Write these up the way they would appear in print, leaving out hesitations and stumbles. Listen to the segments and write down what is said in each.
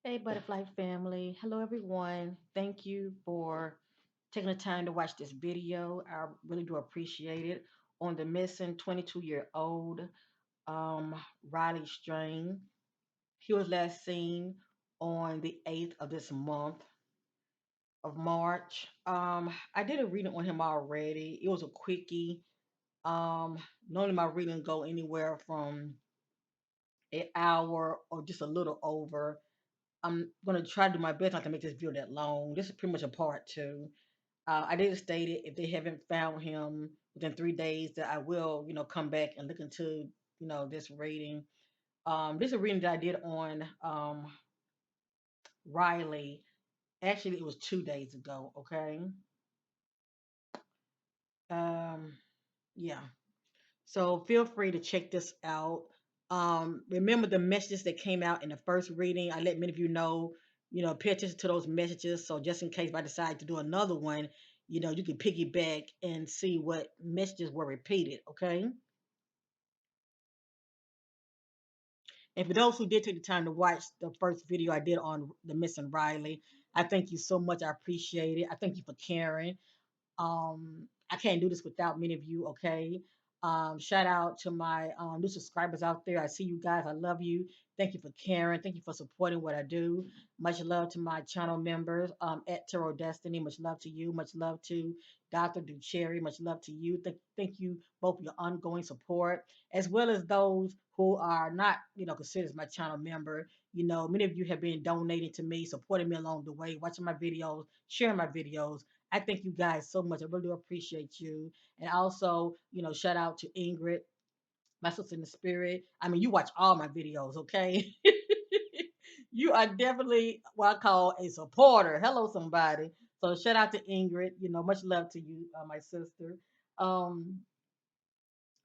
Hey, Butterfly family. Hello, everyone. Thank you for taking the time to watch this video. I really do appreciate it. On the missing 22-year-old um, Riley Strain. He was last seen on the 8th of this month of March. I did a reading on him already. It was a quickie. Um, Normally, my reading go anywhere from an hour or just a little over. I'm gonna try to do my best not to make this video that long. This is pretty much a part two. I did state it if they haven't found him within 3 days that I will, come back and look into, this reading. This is a reading that I did on Riley. Actually, it was 2 days ago. Okay. Um, yeah. So feel free to check this out. Remember the messages that came out in the first reading. I let many of you know, pay attention to those messages. So just in case I decide to do another one, you can piggyback and see what messages were repeated. Okay. And for those who did take the time to watch the first video I did on the missing Riley, I thank you so much. I appreciate it. I thank you for caring. I can't do this without many of you, okay? Shout out to my new subscribers out there. I see you guys. I love you. Thank you for caring. Thank you for supporting what I do. Much love to my channel members at Tarot Destiny. Much love to you. Much love to Dr. Ducherry. Much love to you. Thank you both for your ongoing support, as well as those who are not, considered as my channel member. Many of you have been donating to me, supporting me along the way, watching my videos, sharing my videos. I thank you guys so much. I really do appreciate you. And also, shout out to Ingrid, my sister in the spirit. I mean, you watch all my videos, okay? You are definitely what I call a supporter. Hello, somebody. So shout out to Ingrid. Much love to you, my sister. Um,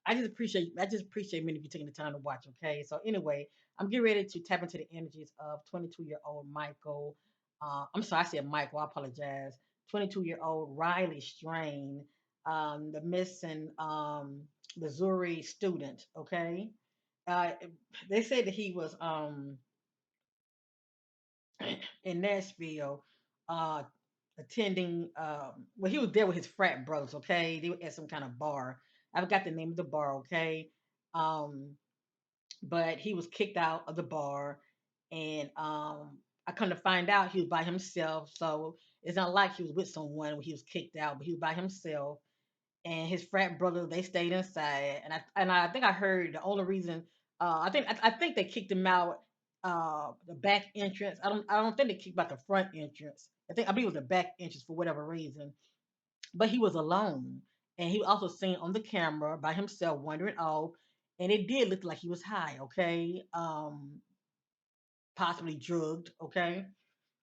I just appreciate many of you taking the time to watch. Okay, so anyway, I'm getting ready to tap into the energies of 22-year-old Michael. I'm sorry, I said Michael. I apologize. 22-year-old Riley Strain, the missing Missouri student. Okay, uh, they said that he was in Nashville, uh, attending. Well, he was there with his frat brothers. Okay, they were at some kind of bar. I forgot the name of the bar. Okay, um, but he was kicked out of the bar, and I come to find out he was by himself. So it's not like he was with someone when he was kicked out, but he was by himself. And his frat brother, they stayed inside, and I think I heard the only reason. I think they kicked him out the back entrance. I don't think they kicked him out the front entrance. I believe it was the back entrance for whatever reason. But he was alone, and he was also seen on the camera by himself wandering off, and it did look like he was high. Okay, possibly drugged. Okay,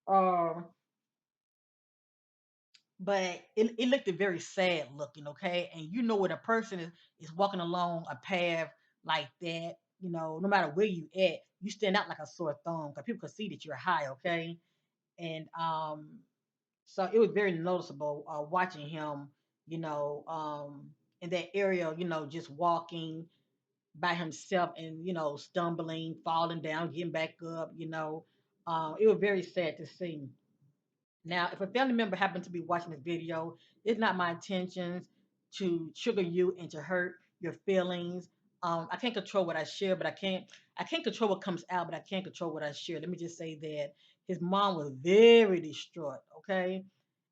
um, but it looked very sad looking. Okay, and when a person is walking along a path like that, no matter where you at, you stand out like a sore thumb because people can see that you're high. Okay, and so it was very noticeable watching him, you know, um, in that area, just walking by himself and, stumbling, falling down, getting back up, it was very sad to see. Now, if a family member happens to be watching this video, it's not my intentions to trigger you and to hurt your feelings. I can't control what I share, but I can't control what comes out, but I can't control what I share. Let me just say that his mom was very distraught. Okay,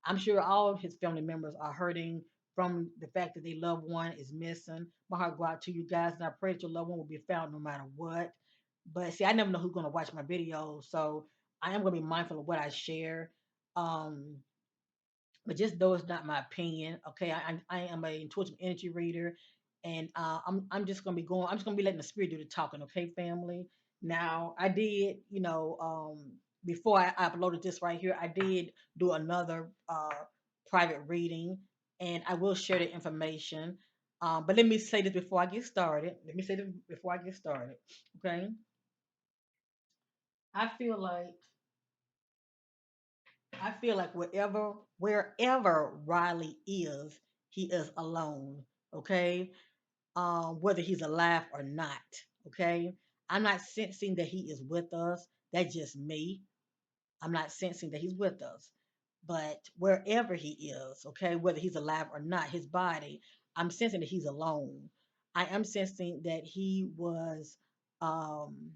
I'm sure all of his family members are hurting from the fact that their loved one is missing. My heart go out to you guys, and I pray that your loved one will be found no matter what. But see, I never know who's gonna watch my videos, so I am gonna be mindful of what I share. Um, but just though it's not my opinion, okay, I am a intuitive energy reader, and I'm just gonna be going. I'm just gonna be letting the spirit do the talking, okay, family. Now I did, before I uploaded this right here, I did do another private reading, and I will share the information. But let me say this before I get started. Let me say this before I get started, okay? I feel like I feel like wherever Riley is, he is alone. Okay, whether he's alive or not. Okay, I'm not sensing that he is with us. That's just me. I'm not sensing that he's with us. But wherever he is, okay, whether he's alive or not, his body, I'm sensing that he's alone. I am sensing that he was um,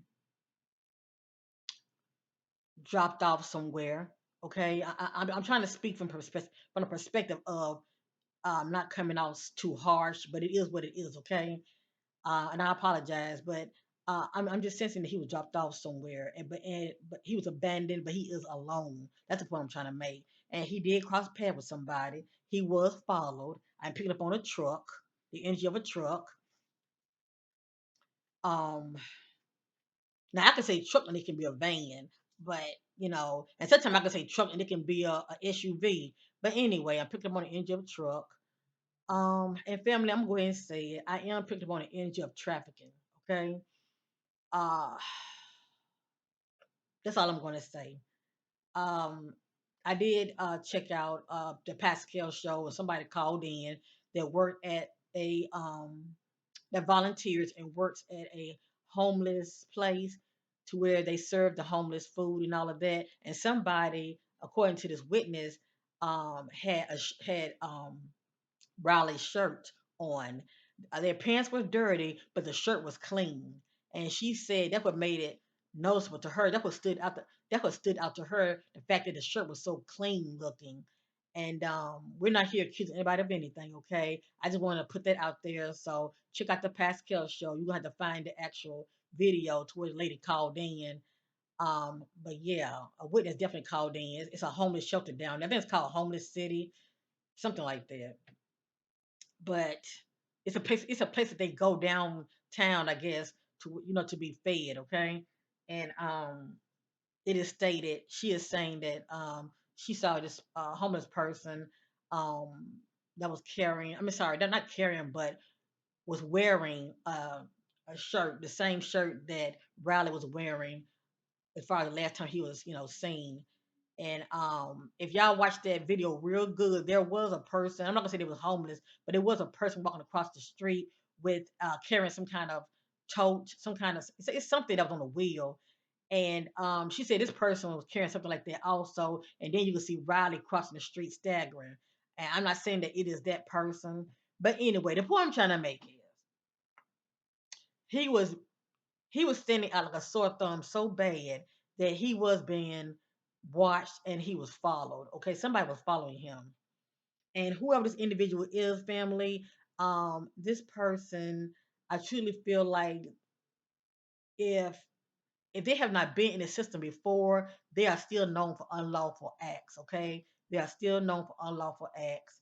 dropped off somewhere. Okay, I'm trying to speak from the perspective of not coming out too harsh, but it is what it is. Okay, and I apologize, but I'm just sensing that he was dropped off somewhere, but he was abandoned, but he is alone. That's the point I'm trying to make. And he did cross paths with somebody. He was followed. I'm picking up on a truck, the engine of a truck. Um, Now I can say truck and it can be a van, but and sometimes I can say truck and it can be a SUV. But anyway, I picked up on the engine of a truck. And family, I'm going to say it. I am picked up on the engine of trafficking. Okay. Uh, that's all I'm going to say. Um, I did check out the Pascal show, and somebody called in that worked at a that volunteers and works at a homeless place to where they serve the homeless food and all of that. And somebody, according to this witness, had Riley's shirt on. Their pants were dirty, but the shirt was clean. And she said that's what made it noticeable to her. That what stood out to her, the fact that the shirt was so clean looking. And we're not here accusing anybody of anything, okay? I just want to put that out there. So check out the Pascal show. You're gonna have to find the actual video to where the lady called in. But yeah, a witness definitely called in. It's a homeless shelter down there. I think it's called Homeless City, something like that. But it's a place that they go downtown, I guess, to to be fed, okay? And it is stated she is saying that she saw this homeless person um that was carrying, I'm sorry, they're not carrying, but was wearing a shirt, the same shirt that Riley was wearing as far as the last time he was, seen. And if y'all watch that video real good, there was a person. I'm not gonna say they was homeless, but there was a person walking across the street with carrying some kind of tote, some kind of it's something that was on a wheel. And she said this person was carrying something like that also. And then you can see Riley crossing the street staggering. And I'm not saying that it is that person, but anyway, the point I'm trying to make is he was he was standing out like a sore thumb so bad that he was being watched and he was followed. Okay, somebody was following him. And whoever this individual is, family, this person, I truly feel like if if they have not been in the system before, they are still known for unlawful acts. Okay, they are still known for unlawful acts.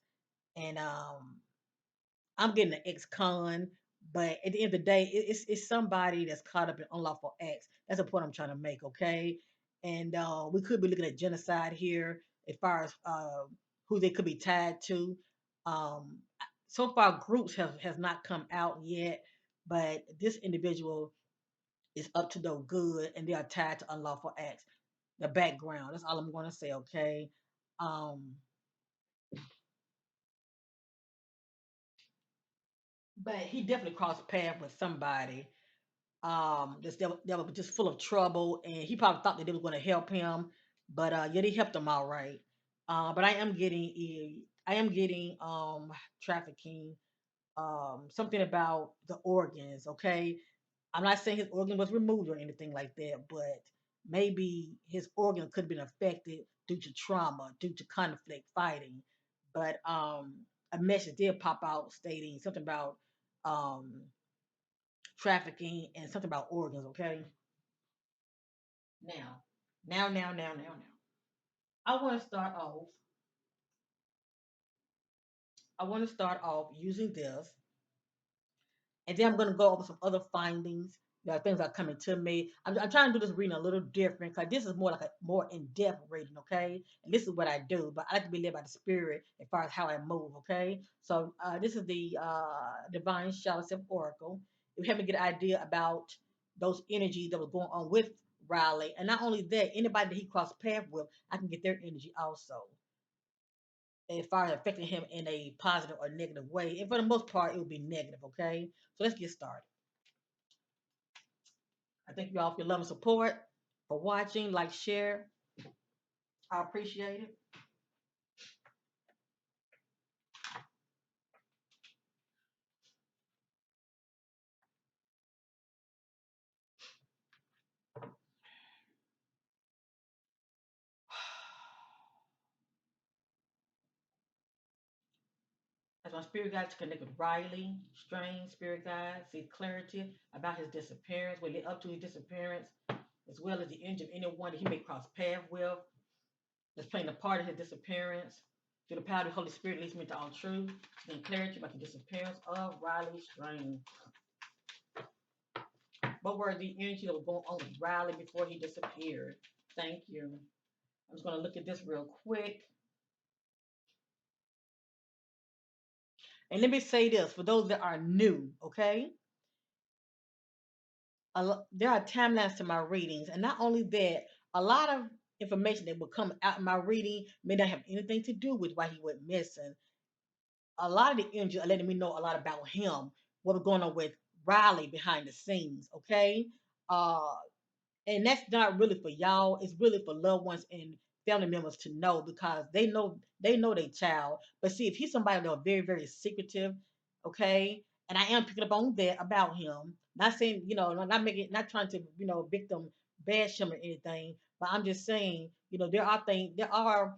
And I'm getting an ex-con, but at the end of the day, it's somebody that's caught up in unlawful acts. That's the point I'm trying to make, okay? And we could be looking at genocide here as far as who they could be tied to. Um, so far, groups have not come out yet, but this individual is up to no good, and they are tied to unlawful acts. The background. That's all I'm going to say, okay? Um, but he definitely crossed paths with somebody that was just full of trouble, and he probably thought that they was going to help him, but yeah, they helped him out, right. But I am getting trafficking, something about the organs, okay. I'm not saying his organ was removed or anything like that, but maybe his organ could have been affected due to trauma, due to conflict, fighting. But a message did pop out stating something about um trafficking and something about organs, okay? Now, now. I want to start off. I want to start off using this, and then I'm going to go over some other findings. There are things that are coming to me. I'm trying to do this reading a little different because this is more like a more in-depth reading, okay? And this is what I do, but I like to be led by the Spirit as far as how I move, okay? So this is the Divine Shadow Self Oracle. It helped me get an idea about those energies that was going on with Riley, and not only that, anybody that he crossed paths with, I can get their energy also as far as affecting him in a positive or negative way. And for the most part, it will be negative, okay? So let's get started. I thank you all for your love and support, for watching, like, share. I appreciate it. As my spirit guide to connect with Riley, strange spirit guide, seek clarity about his disappearance, what led up to his disappearance, as well as the energy of anyone that he may cross paths with, that's playing a part of his disappearance. Through the power of the Holy Spirit leads me to all truth, and clarity about the disappearance of Riley Strange. What were the energy that was going on with Riley before he disappeared? Thank you. I'm just going to look at this real quick. And let me say this for those that are new, okay? There are timelines to my readings, and not only that, a lot of information that will come out in my reading may not have anything to do with why he went missing. A lot of the energy are letting me know a lot about him, what was going on with Riley behind the scenes, okay? Uh, and that's not really for y'all. It's really for loved ones and family members to know because they know their child. But see, if he's somebody that's very very secretive, okay, and I am picking up on that about him. Not saying not making, not trying to victim bash him or anything, but I'm just saying there are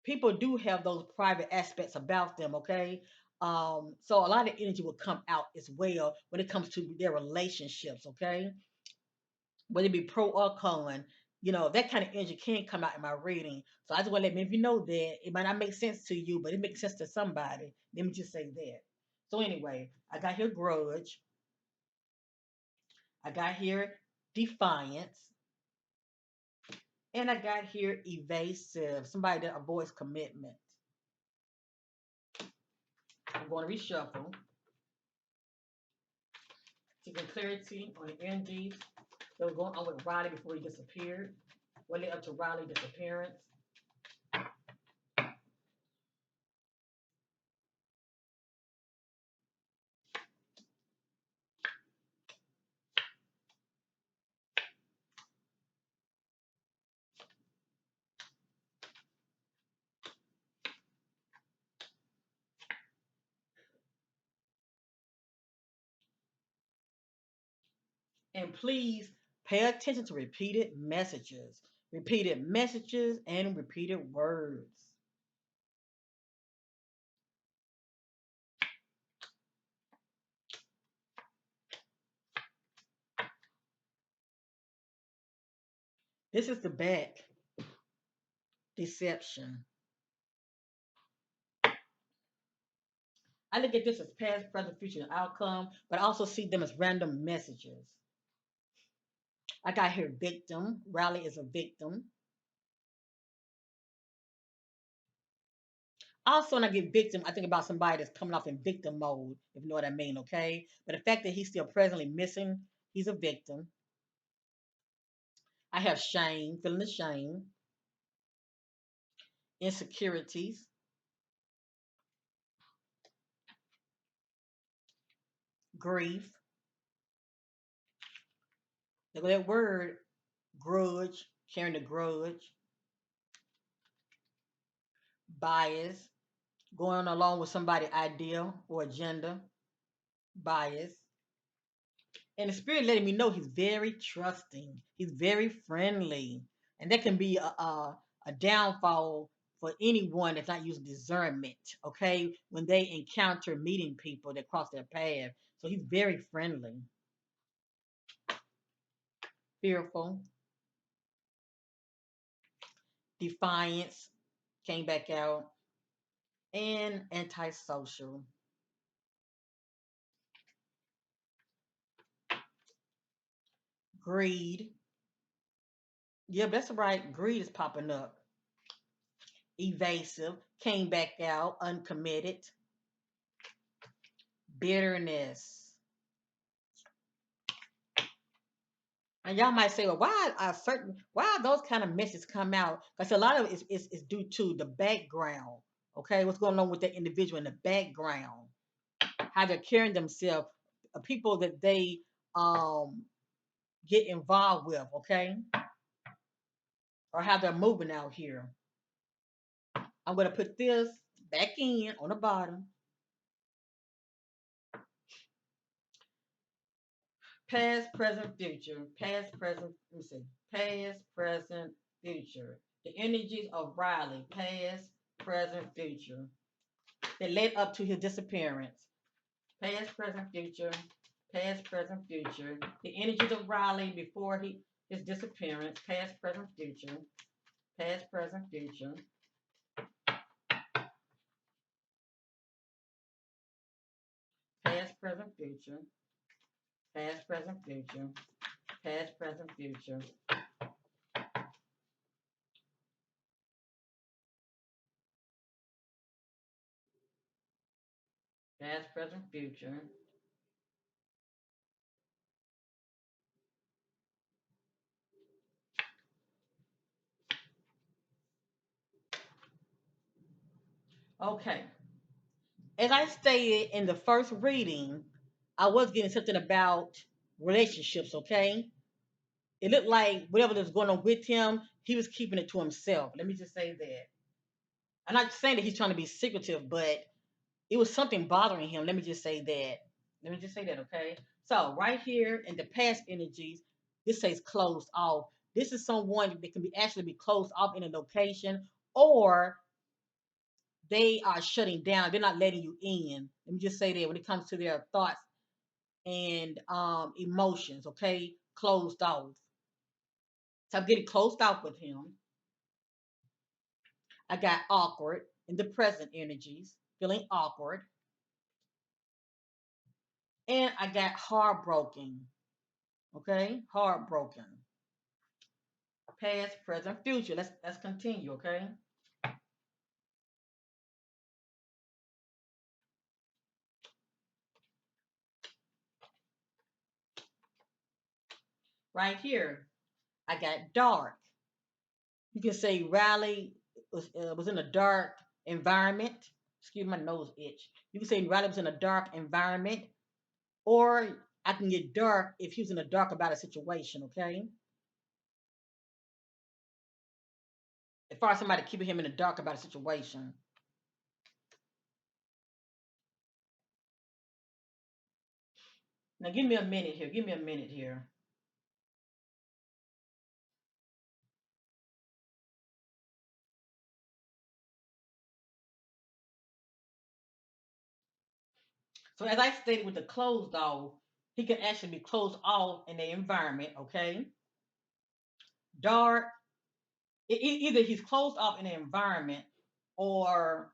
people do have those private aspects about them, okay. So a lot of energy will come out as well when it comes to their relationships, okay, whether it be pro or con, that kind of energy can come out in my reading. So I just want to let you know that it might not make sense to you, but it makes sense to somebody. Let me just say that. So anyway, I got here grudge. I got here defiance. And I got here evasive. Somebody that avoids commitment. I'm going to reshuffle. Seeking clarity on the energies that was going on with Riley before he disappeared. What led up to Riley's disappearance. And please pay attention to repeated messages, and repeated words. This is the back deception. I look at this as past, present, future, and outcome, but I also see them as random messages. I got here victim. Riley is a victim. Also, when I get victim, I think about somebody that's coming off in victim mode, if you know what I mean, okay? But the fact that he's still presently missing, he's a victim. I have shame, feeling the shame, insecurities, grief. Look at that word, grudge, carrying a grudge, bias, going along with somebody's idea or agenda, bias. And the spirit letting me know he's very trusting, he's very friendly. And that can be a downfall for anyone that's not using discernment, okay, when they encounter meeting people that cross their path. So he's very friendly, fearful, defiance came back out, and antisocial. Greed. Yeah, that's right. Greed is popping up. Evasive came back out. Uncommitted. Bitterness. And y'all might say, well, why are those kind of messages come out? Because a lot of it is due to the background. Okay, what's going on with that individual in the background? How they're carrying themselves, people that they um get involved with. Okay, or how they're moving out here. I'm going to put this back in on the bottom. Past, present, future. Past, present, let me see. Past, present, future. The energies of Riley. Past, present, future. That led up to his disappearance. Past, present, future. Past, present, future. The energies of Riley before his disappearance. Past, present, future. Past, present, future. Past, present, future. Past, present, future. Past, present, future. Past, present, future. Okay. As I stated in the first reading, I was getting something about relationships, okay? It looked like whatever was going on with him, he was keeping it to himself. Let me just say that. I'm not saying that he's trying to be secretive, but it was something bothering him. Let me just say that. Let me just say that, okay? So, right here in the past energies, this says closed off. This is someone that can be actually be closed off in a location, or they are shutting down. They're not letting you in. Let me just say that when it comes to their thoughts and emotions, okay? Closed off. So I'm getting closed off with him. I got awkward in the present energies, feeling awkward. And I got heartbroken, okay? Heartbroken. Past, present, future. Let's continue, okay? Right here, I got dark. You can say Riley was in a dark environment. Excuse my nose itch. You can say Riley was in a dark environment, or I can get dark if he was in a dark about a situation. Okay, as far as somebody keeping him in the dark about a situation. Now give me a minute here. Give me a minute here. So as I stated with the closed off, he can actually be closed off in the environment. Okay, dark. Either he's closed off in the environment, or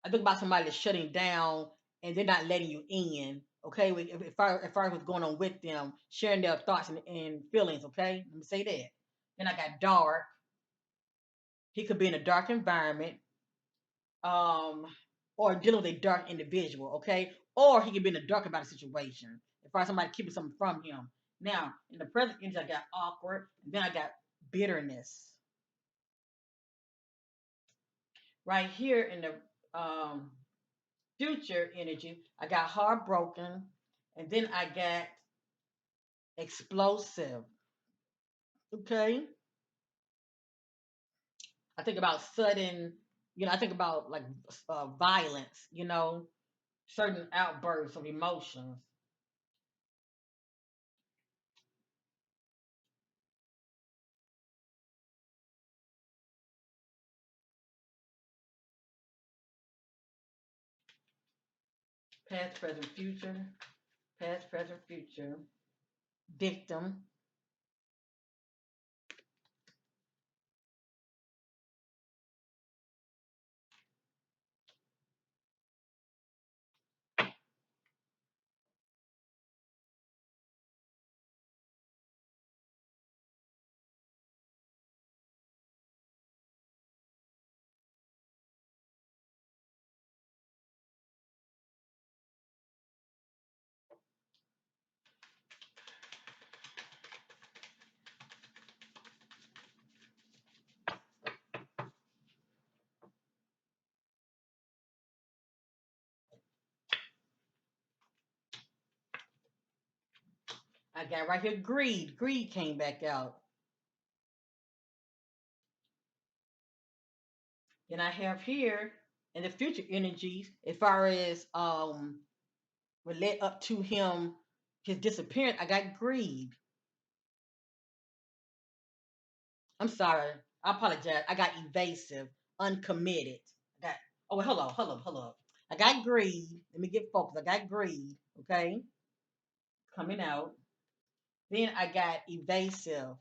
I think about somebody that's shutting down and they're not letting you in. Okay, if I was going on with them, sharing their thoughts and feelings. Okay, let me say that. Then I got dark. He could be in a dark environment, um, or dealing with a dark individual. Okay, or he could be in the dark about a situation. If I somebody keeping something from him. Now, in the present image, I got awkward, and then I got bitterness. Right here in the future energy, I got heartbroken, and then I got explosive. Okay, I think about sudden. I think about like violence. Certain outbursts of emotions. Past, present, future. Past, present, future. Victim. I got right here greed. Greed came back out. Then I have here in the future energies, as far as what led up to him his disappearance, I got greed. I'm sorry. I apologize. I got evasive, uncommitted. I got oh wait, hold up. I got greed. Let me get focused. I got greed. Okay. Coming out. Then I got evasive.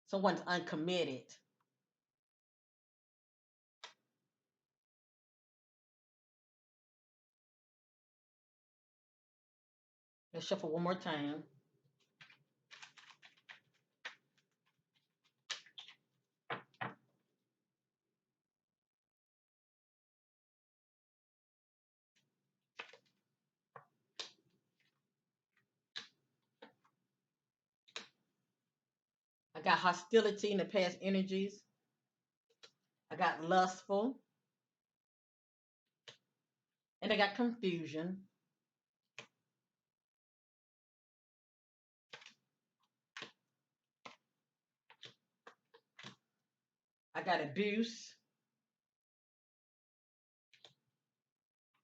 Someone's uncommitted. Let's shuffle one more time. I got hostility in the past energies. I got lustful. And I got confusion. I got abuse,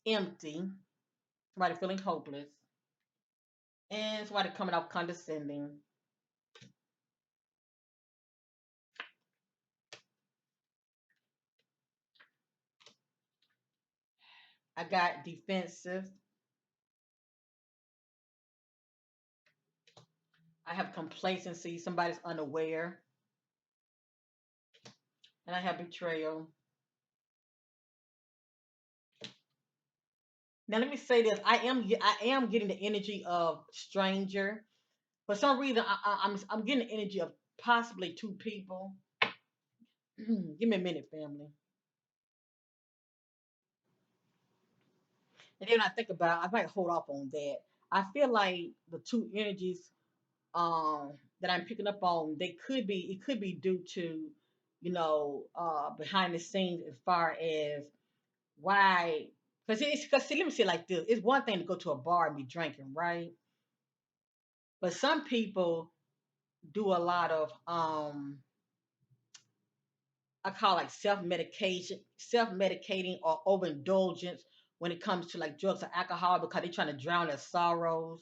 empty, somebody feeling hopeless, and somebody coming off condescending. I got defensive. I have complacency, somebody's unaware, and I have betrayal. Now let me say this: I am getting the energy of stranger. For some reason, I'm getting the energy of possibly two people. Give me a minute, family. And then when I think about, I might hold off on that. I feel like the two energies that I'm picking up on, it could be due to, behind the scenes as far as why, because see, let me say it like this: it's one thing to go to a bar and be drinking, right? But some people do a lot of I call like self medicating or overindulgence when it comes to like drugs or alcohol because they're trying to drown their sorrows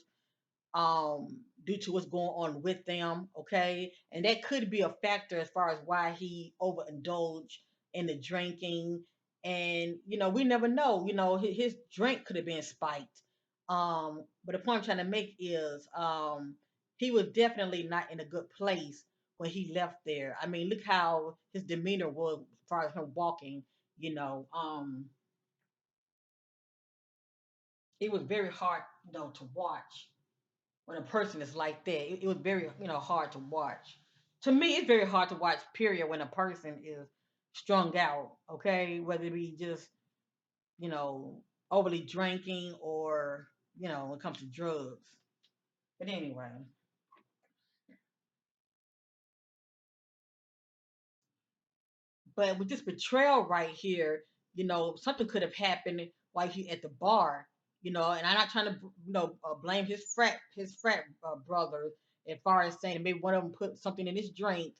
due to what's going on with them, okay? And that could be a factor as far as why he overindulged in the drinking. And, we never know. His drink could have been spiked. But the point I'm trying to make is he was definitely not in a good place when he left there. I mean, look how his demeanor was as far as him walking, you know. It was very hard, to watch when a person is like that. It was very, hard to watch. To me, it's very hard to watch, period, when a person is strung out, okay? Whether it be just, you know, overly drinking or, when it comes to drugs. But anyway, but with this betrayal right here, something could have happened while he at the bar, and I'm not trying to, blame his frat brother as far as saying maybe one of them put something in his drink,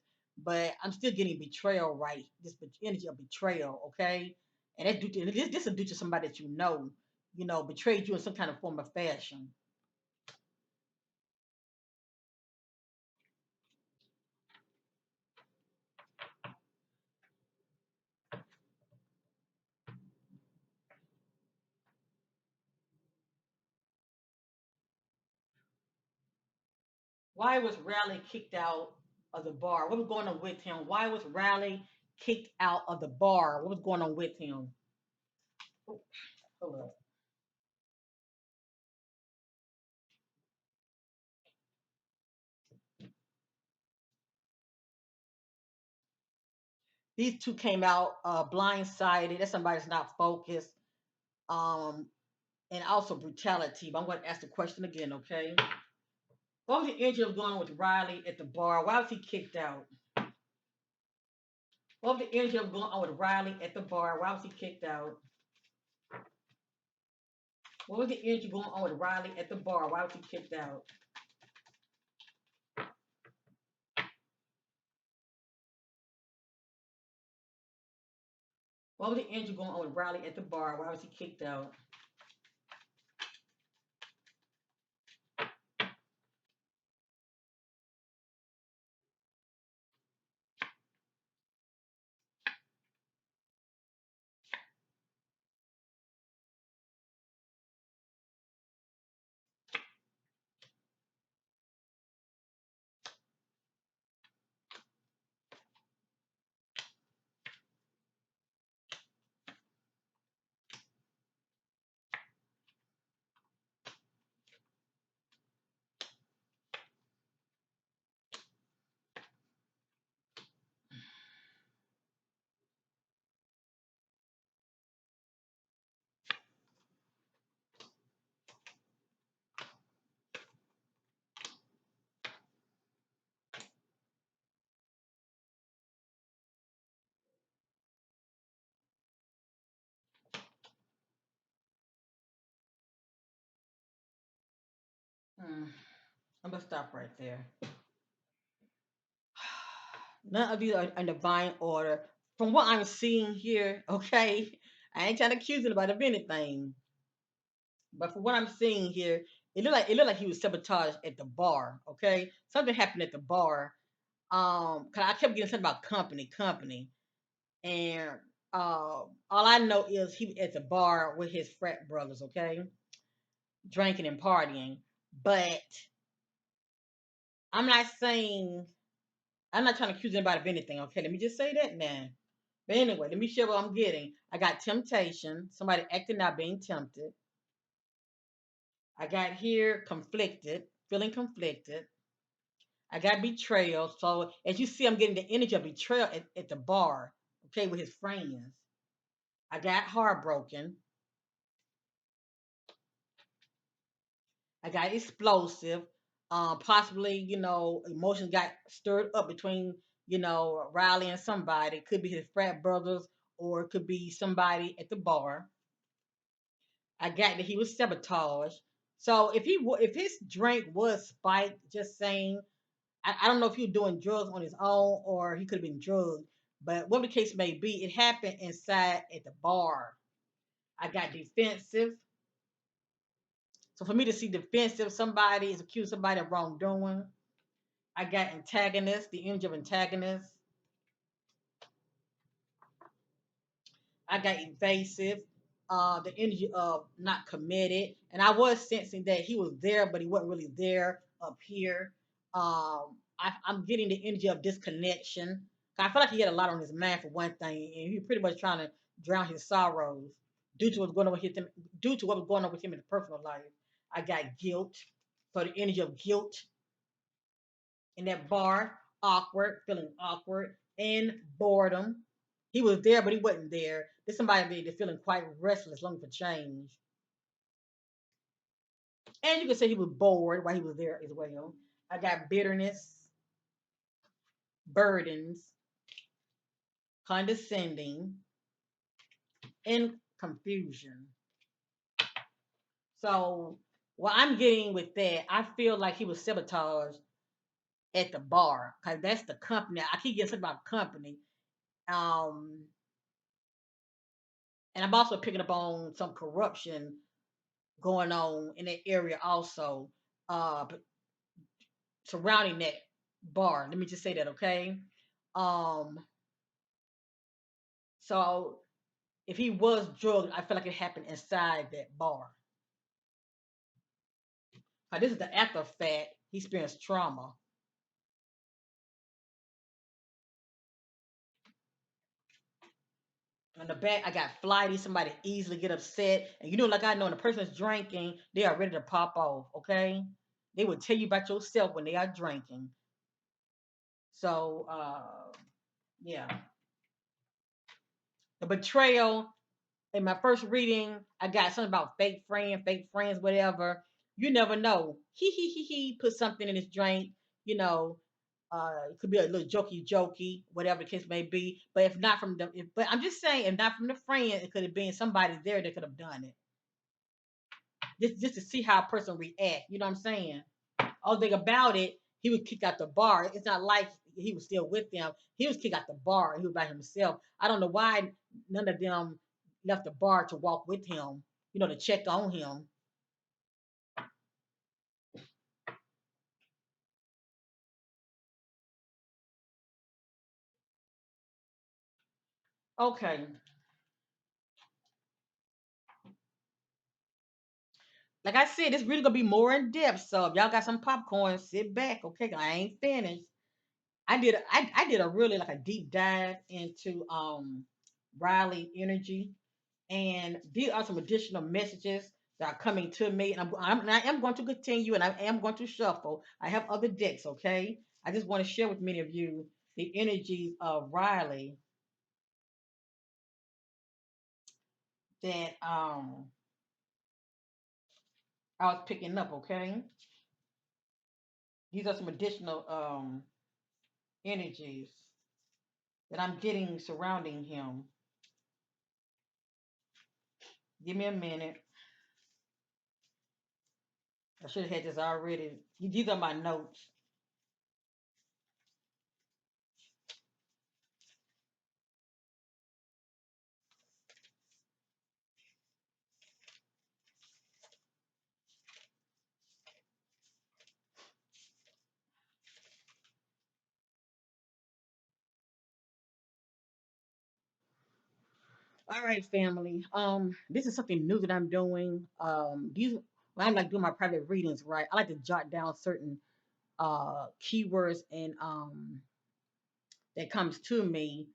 but I'm still getting betrayal right. This energy of betrayal, okay, and that due to this is due to somebody that betrayed you in some kind of form of fashion. Why was Riley kicked out of the bar? What was going on with him? Why was Riley kicked out of the bar? What was going on with him? Oh, hold up. These two came out blindsided. That's somebody that's not focused. Um, and also brutality. But I'm going to ask the question again, okay? What was the energy of going on with Riley at the bar? Why was he kicked out? What was the energy of going on with Riley at the bar? Why was he kicked out? What was the energy going on with Riley at the bar? Why was he kicked out? What was the injury going on with Riley at the bar? Why was he kicked out? Hmm. I'm gonna stop right there. None of these are in divine order. From what I'm seeing here, okay, I ain't trying to accuse anybody of anything, but from what I'm seeing here, it looked like he was sabotaged at the bar. Okay, something happened at the bar. Cause I kept getting something about company, and all I know is he was at the bar with his frat brothers. Okay, drinking and partying, but I'm not saying I'm not trying to accuse anybody of anything. Okay, let me just say that now. But anyway, let me share what I'm getting. I got temptation, somebody acting out, being tempted. I got here conflicted, feeling conflicted. I got betrayal. So as you see, I'm getting the energy of betrayal at the bar, okay, with his friends. I got heartbroken. I got explosive. Possibly, emotions got stirred up between, Riley and somebody. It could be his frat brothers or it could be somebody at the bar. I got that he was sabotaged. So if his drink was spiked, just saying, I don't know if he was doing drugs on his own or he could have been drugged. But whatever the case may be, it happened inside at the bar. I got defensive. So for me to see defensive, somebody is accused somebody of wrongdoing. I got antagonist, the image of antagonist. I got evasive, the energy of not committed, and I was sensing that he was there, but he wasn't really there up here. I'm getting the energy of disconnection. I feel like he had a lot on his mind for one thing, and he was pretty much trying to drown his sorrows due to what's going on with him, due to what was going on with him in his personal life. I got guilt, so the energy of guilt in that bar, awkward, feeling awkward, and boredom. He was there, but he wasn't there. There's somebody that's feeling quite restless, looking for change. And you can say he was bored while he was there as well. I got bitterness, burdens, condescending, and confusion. So, what I'm getting with that, I feel like he was sabotaged at the bar because that's the company. I keep getting something about company. Um, and I'm also picking up on some corruption going on in that area also, but surrounding that bar. Let me just say that, okay? Um, so if he was drugged, I feel like it happened inside that bar. Now, this is the after fact. He experienced trauma. On the back, I got flighty. Somebody easily get upset, and like I know, when a person's drinking, they are ready to pop off. Okay, they will tell you about yourself when they are drinking. So, yeah, the betrayal in my first reading, I got something about fake friends, whatever. You never know. He put something in his drink, you know. It could be a little jokey, whatever the case may be. But if not from but I'm just saying, if not from the friend, it could have been somebody there that could have done it. Just to see how a person react. You know what I'm saying? All thing about it, he was kicked out the bar. It's not like he was still with them. He was kicked out the bar. He was by himself. I don't know why none of them left the bar to walk with him. To check on him. Okay, like I said, it's really gonna be more in depth. So if y'all got some popcorn, sit back. Okay, 'cause I ain't finished. I did a really like a deep dive into Riley energy, and these are some additional messages that are coming to me, and I am going to continue, and I am going to shuffle. I have other decks. Okay, I just want to share with many of you the energies of Riley that I was picking up. Okay, these are some additional energies that I'm getting surrounding him. Give me a minute. I should have had this already. These are my notes. All right, family. This is something new that I'm doing. These when I'm like doing my private readings, right? I like to jot down certain keywords and that comes to me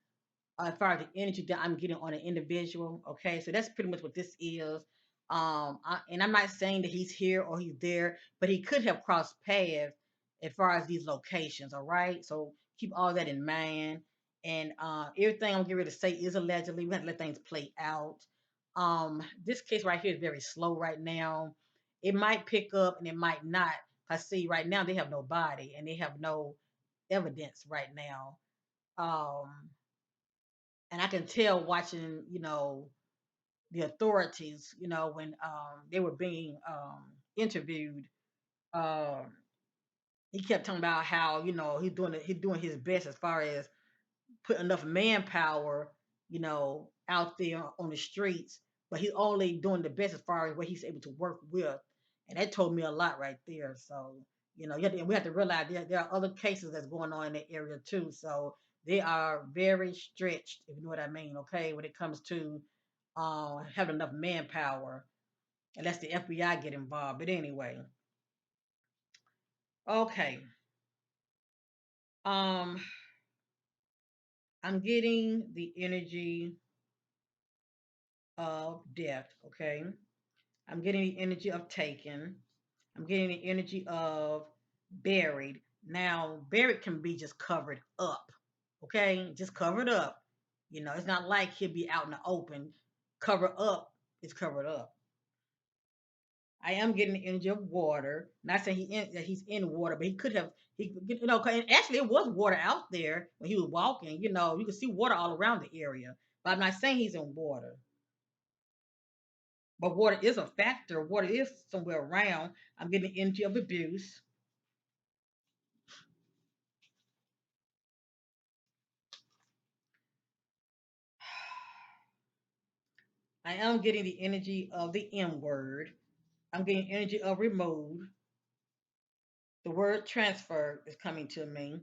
as far as the energy that I'm getting on an individual. Okay, so that's pretty much what this is. And I'm not saying that he's here or he's there, but he could have crossed paths as far as these locations. All right, so keep all that in mind. And everything I'm getting ready to say is allegedly. We have to let things play out. This case right here is very slow right now. It might pick up and it might not. I see right now they have no body and they have no evidence right now. Um, and I can tell watching, the authorities, when they were being interviewed, um, he kept talking about how he's doing his best as far as put enough manpower, out there on the streets, but he's only doing the best as far as what he's able to work with, and that told me a lot right there. So we have to realize there are other cases that's going on in that area too. So they are very stretched, if you know what I mean. Okay, when it comes to having enough manpower, unless the FBI get involved. But anyway, okay. Um, I'm getting the energy of death. Okay, I'm getting the energy of taken. I'm getting the energy of buried. Now, buried can be just covered up. Okay, just covered up. It's not like he'll be out in the open. Cover up is covered up. I am getting the energy of water. Not saying that he's in water, but he could have and actually it was water out there when he was walking. You could see water all around the area. But I'm not saying he's in water. But water is a factor. Water is somewhere around. I'm getting the energy of abuse. I am getting the energy of the M word. I'm getting energy of remove. The word transfer is coming to me.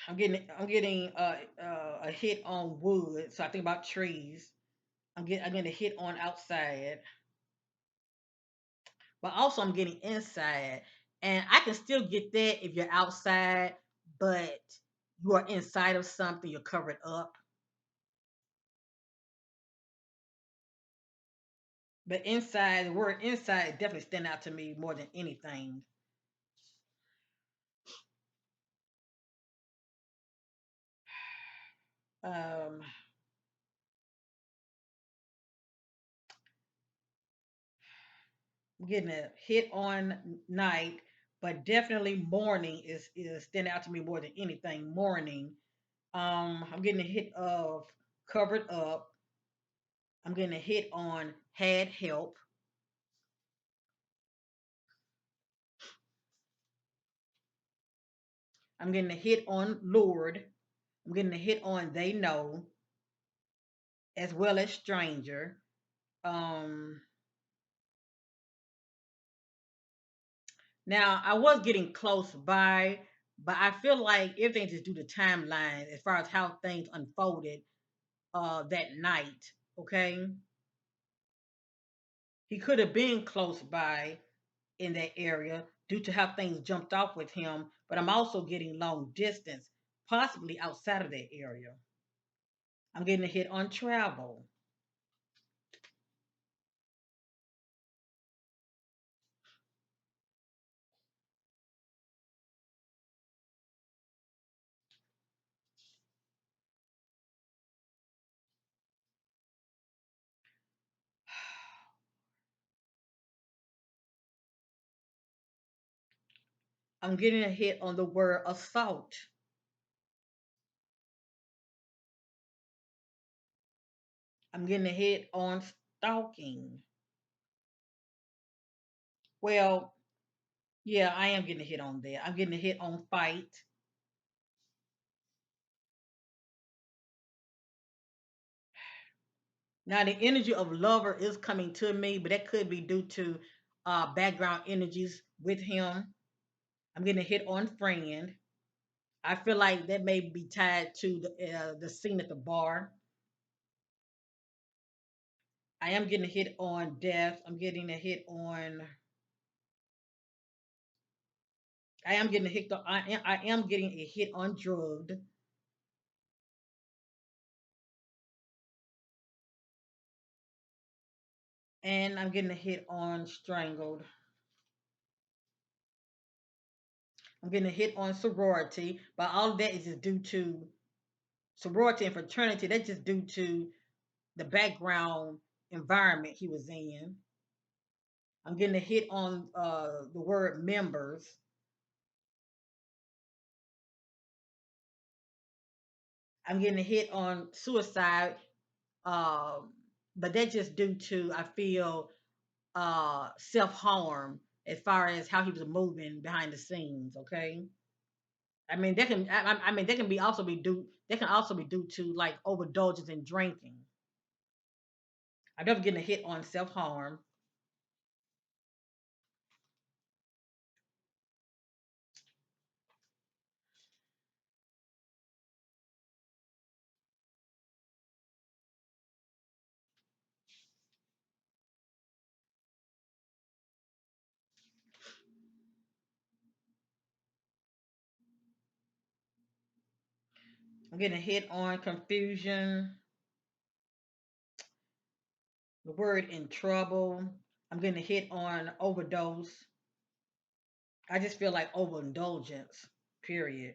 I'm getting a hit on wood. So I think about trees. I'm getting a hit on outside, but also I'm getting inside, and I can still get that if you're outside, but you are inside of something. You're covered up. But inside, the word inside definitely stand out to me more than anything. Um, getting a hit on night, but definitely morning is standing out to me more than anything. Morning. I'm getting a hit of covered up. I'm getting a hit on had help. I'm getting a hit on Lord. I'm getting a hit on they know as well as stranger. Um, Now I was getting close by, but I feel like everything just due to timeline as far as how things unfolded that night. Okay, he could have been close by in that area due to how things jumped off with him, but I'm also getting long distance, possibly outside of that area. I'm getting a hit on travel. I'm getting a hit on the word assault. I'm getting a hit on stalking. Well, yeah, I am getting a hit on that. I'm getting a hit on fight. Now the energy of lover is coming to me, but that could be due to background energies with him. I'm getting a hit on friend. I feel like that may be tied to the scene at the bar. I am getting a hit on death. I'm getting a hit on. I am getting a hit. I am getting a hit on drugged, and I'm getting a hit on strangled. I'm getting a hit on sorority, but all of that is just due to sorority and fraternity. That's just due to the background environment he was in. I'm getting a hit on the word members. I'm getting a hit on suicide, um, but that's just due to I feel self harm as far as how he was moving behind the scenes. Okay, I mean that can I mean that can be also be due that can also be due to like overindulgence in drinking. I'm never getting a hit on self harm. I'm getting a hit on confusion. The word in trouble. I'm getting a hit on overdose. I just feel like overindulgence, period.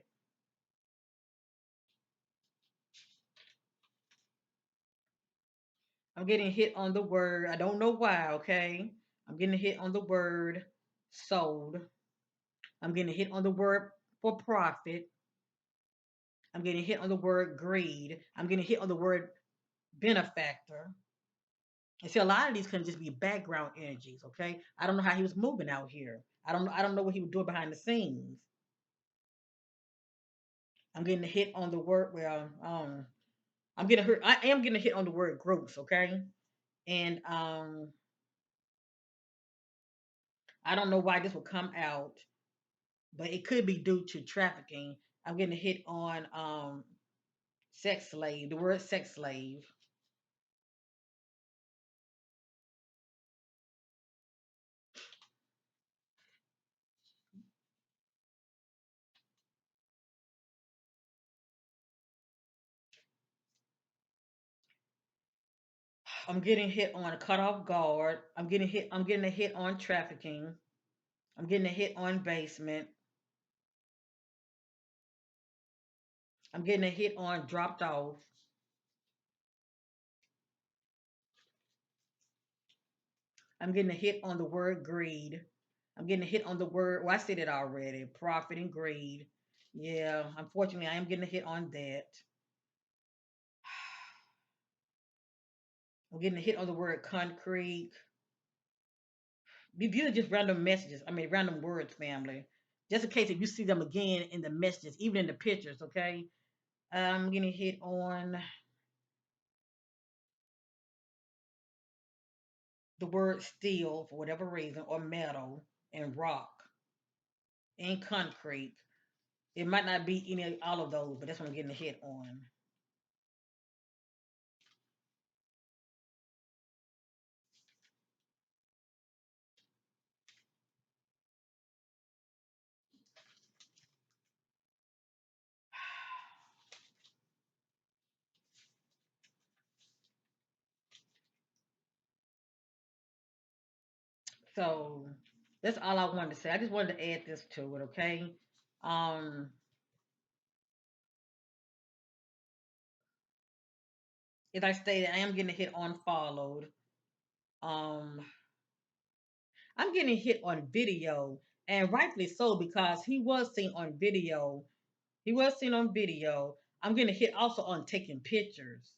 I'm getting hit on the word. I don't know why, okay? I'm getting hit on the word sold. I'm getting hit on the word for profit. I'm getting hit on the word greed. I'm getting hit on the word benefactor. And see, a lot of these can just be background energies, okay? I don't know how he was moving out here. I don't know what he was doing behind the scenes. I'm getting hit on the word well, I'm getting hurt. I am getting hit on the word groups, okay? And I don't know why this will come out, but it could be due to trafficking. I'm getting hit on sex slave, the word sex slave. I'm getting hit on a cut off guard. I'm getting a hit on trafficking. I'm getting a hit on basement. I'm getting a hit on dropped off. I'm getting a hit on the word greed. I'm getting a hit on the word, well, I said it already, profit and greed. Yeah, unfortunately, I am getting a hit on that. I'm getting a hit on the word concrete. These are just random messages. I mean, random words, family. just in case if you see them again in the messages, even in the pictures. Okay, I'm getting hit on the word steel for whatever reason, or metal and rock and concrete. It might not be any all of those, but that's what I'm getting a hit on. So that's all I wanted to say. I just wanted to add this to it, okay? Um, as I stated, I am getting hit on followed. Um, I'm getting hit on video, and rightfully so because he was seen on video. He was seen on video. I'm getting hit also on taking pictures.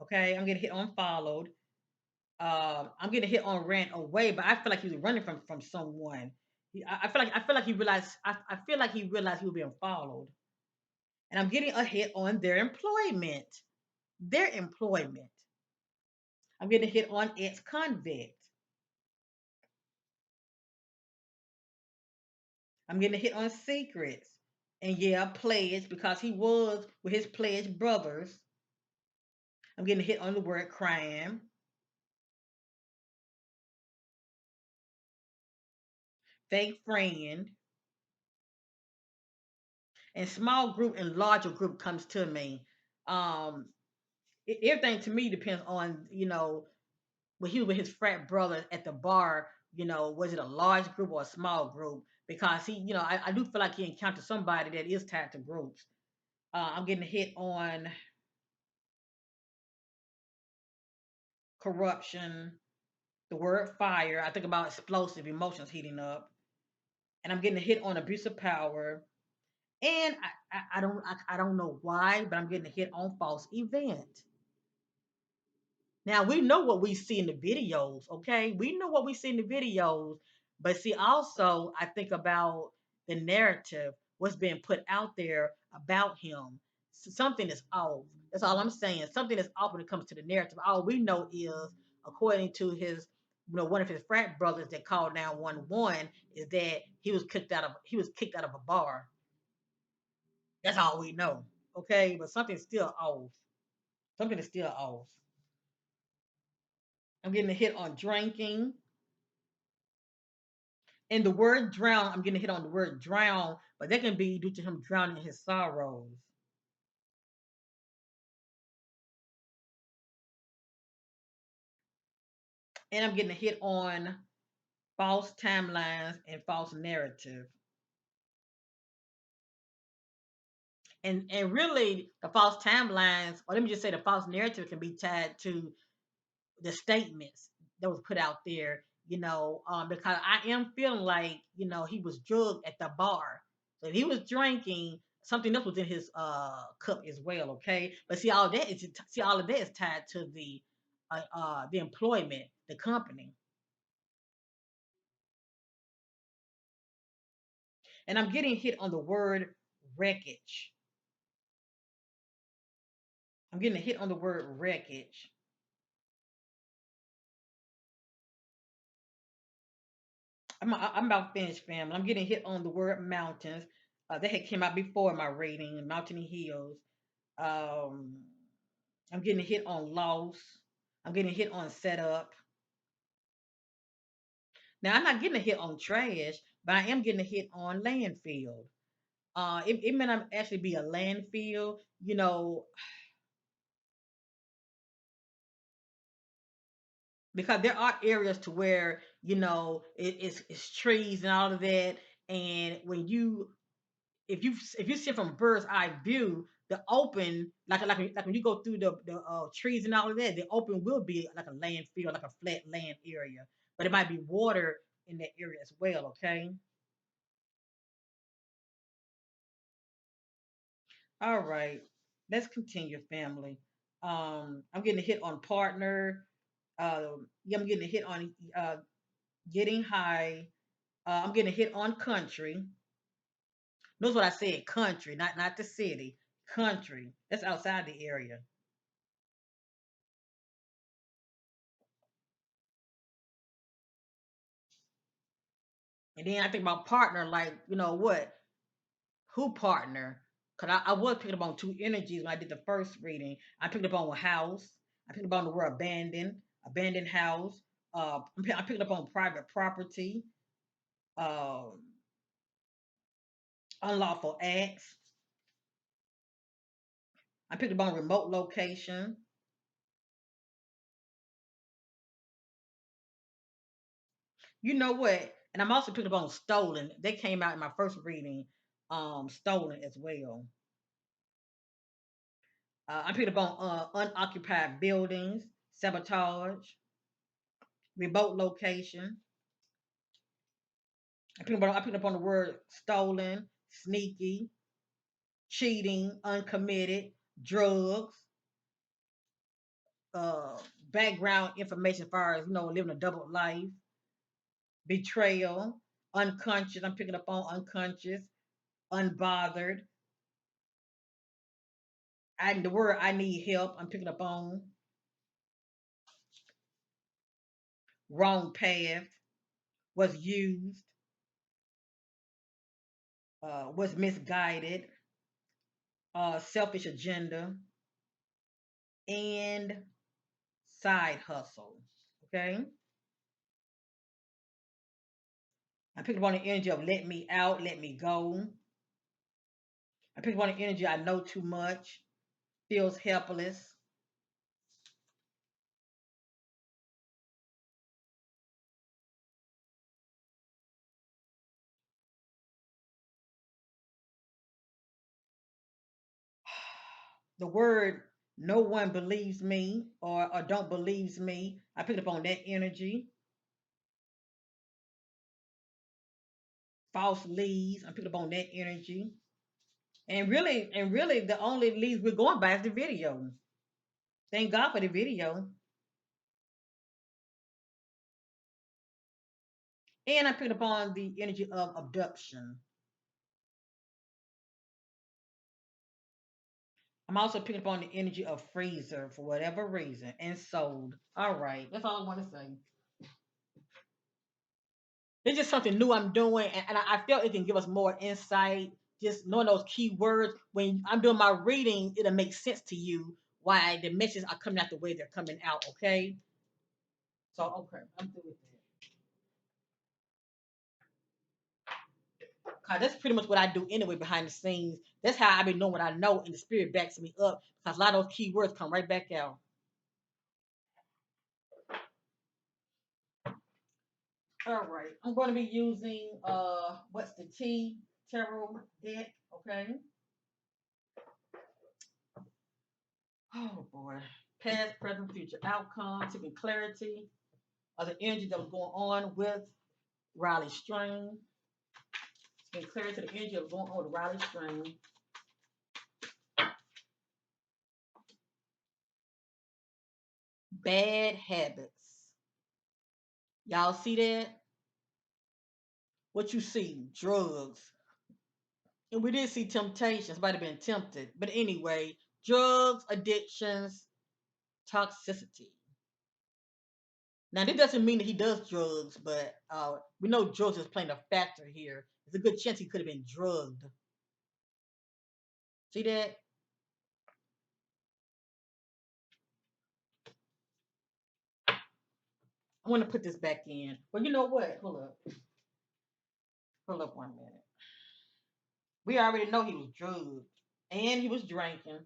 Okay, I'm getting hit on followed. I'm getting hit on ran away, but I feel like he was running from someone. I feel like he realized. I feel like he realized he was being followed, and I'm getting a hit on their employment. Their employment. I'm getting a hit on ex-convict. I'm getting a hit on secrets. And yeah, pledge because he was with his pledge brothers. I'm getting a hit on the word crime. Fake friend. And small group and larger group comes to me. Um, everything to me depends on, when he was with his frat brother at the bar, was it a large group or a small group? Because I do feel like he encountered somebody that is tied to groups. I'm getting hit on corruption, the word fire. I think about explosive emotions heating up, and I'm getting hit on abuse of power. And I don't know why, but I'm getting hit on false event. Now we know what we see in the videos, okay? We know what we see in the videos, but see, also I think about the narrative, what's being put out there about him. Something is off. That's all I'm saying. Something is off when it comes to the narrative. All we know is, according to his, one of his frat brothers that called 911, is that he was kicked out of a bar. That's all we know, okay? But something's still off. Something is still off. I'm getting a hit on drinking. And the word drown, I'm getting hit on the word drown, but that can be due to him drowning in his sorrows. And I'm getting a hit on false timelines and false narrative. And really the false timelines, or let me just say the false narrative can be tied to the statements that was put out there, because I am feeling like, he was drugged at the bar. So if he was drinking, something else was in his cup as well, okay? But see all of that is tied to the employment, the company. And I'm getting hit on the word wreckage. I'm getting a hit on the word wreckage. I'm about finished, family. I'm getting hit on the word mountains. That had came out before my rating, mountainy hills. Um, I'm getting hit on loss. I'm getting hit on setup. Now I'm not getting a hit on trash, but I am getting a hit on landfill. It may not actually be a landfill, because there are areas to where it's trees and all of that, and when you if you see it from bird's eye view, the open like when you go through the trees and all of that, the open will be like a landfill, like a flat land area, but it might be water in that area as well. Okay, all right, let's continue, family. I'm getting a hit on partner. Yeah, I'm getting a hit on getting high. I'm getting a hit on country. Notice what I said, country, not the city. Country. That's outside the area. And then I think about partner, like, you know what? Who partner? Cause I was picking up on two energies when I did the first reading. I picked up on house. I picked up on the word abandoned, abandoned house. I picked up on private property, um, unlawful acts. I picked up on remote location. You know what? And I'm also picking up on stolen. They came out in my first reading, stolen as well. I picked up on unoccupied buildings, sabotage, remote location. I picked up on the word stolen, sneaky, cheating, uncommitted, drugs, uh, background information as far as living a double life, betrayal, unconscious. I'm picking up on unconscious, unbothered. The word I need help. I'm picking up on wrong path, was used, was misguided, selfish agenda, and side hustle. Okay. I picked up on the energy of let me out, let me go. I picked up on the energy I know too much, feels helpless. The word no one believes me or don't believes me. I picked up on that energy. False leads. I picked up on that energy. And really, the only leads we're going by is the video. Thank God for the video. And I picked up on the energy of abduction. I'm also picking up on the energy of freezer for whatever reason and sold. All right, that's all I want to say. It's just something new I'm doing, and I felt it can give us more insight. Just knowing those key words when I'm doing my reading, it'll make sense to you why the messages are coming out the way they're coming out. Okay, so okay, I'm through with that. Cause that's pretty much what I do anyway behind the scenes. That's how I be knowing what I know, and the spirit backs me up. Cause a lot of those key words come right back out. All right, I'm going to be using what's the T tarot deck? Okay. Oh boy. Past, present, future outcome, seeking clarity of the energy that was going on with Riley Strain. Seeking clarity of the energy that was going on with Riley Strain. Bad habits. Y'all see that? What you see? Drugs. And we did see temptations, might have been tempted. But anyway, drugs, addictions, toxicity. Now, this doesn't mean that he does drugs, but we know drugs is playing a factor here. There's a good chance he could have been drugged. See that? I want to put this back in. Well, you know what? Hold up. Hold up 1 minute. We already know he was drugged and he was drinking.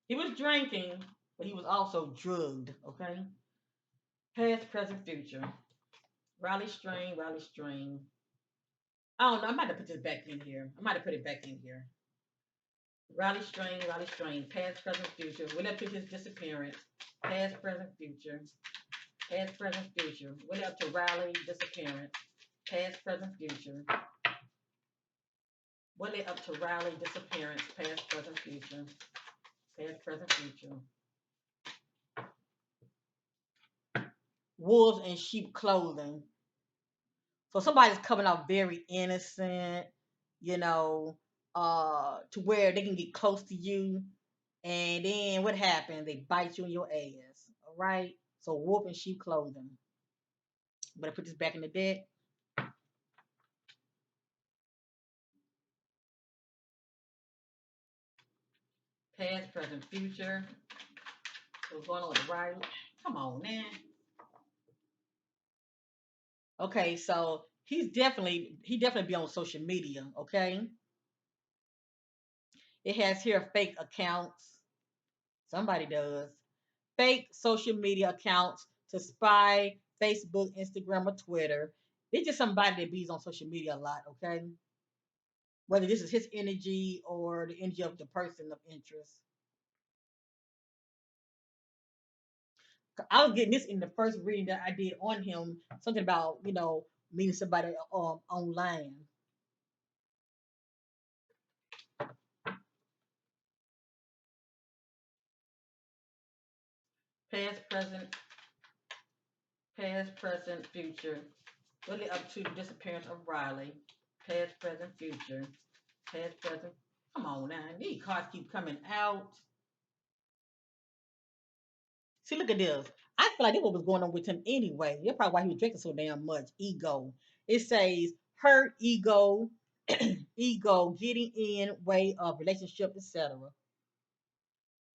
He was drinking, but he was also drugged. Okay. Past, present, future. Riley Strain, Riley Strain. I don't know. I might have put this back in here. I might have put it back in here. Riley Strain, Riley Strain. Past, present, future. What up to his disappearance? Past, present, future. Past, present, future. What up to Riley disappearance? Past, present, future. What led up to Riley disappearance? Past, present, future. Past, present, future. Wolves in sheep clothing. So somebody's coming out very innocent. you know, to where they can get close to you, and then what happens? They bite you in your ass. All right. So wolf in sheep clothing. But I put this back in the deck. Past, present, future. What's going on with Riley? Come on, man. Okay, so he definitely be on social media. Okay, it has here fake accounts. Somebody does fake social media accounts to spy Facebook, Instagram, or Twitter. It's just somebody that bees on social media a lot. Okay, whether this is his energy or the energy of the person of interest. I was getting this in the first reading that I did on him. Something about meeting somebody online. Past, present, past, present, future. Really up to the disappearance of Riley. Past, present, future. Past, present. Come on now. These cards keep coming out. See, look at this. I feel like this what was going on with him anyway. That's probably why he was drinking so damn much. Ego. It says hurt, ego, ego, getting in way of relationship, etc.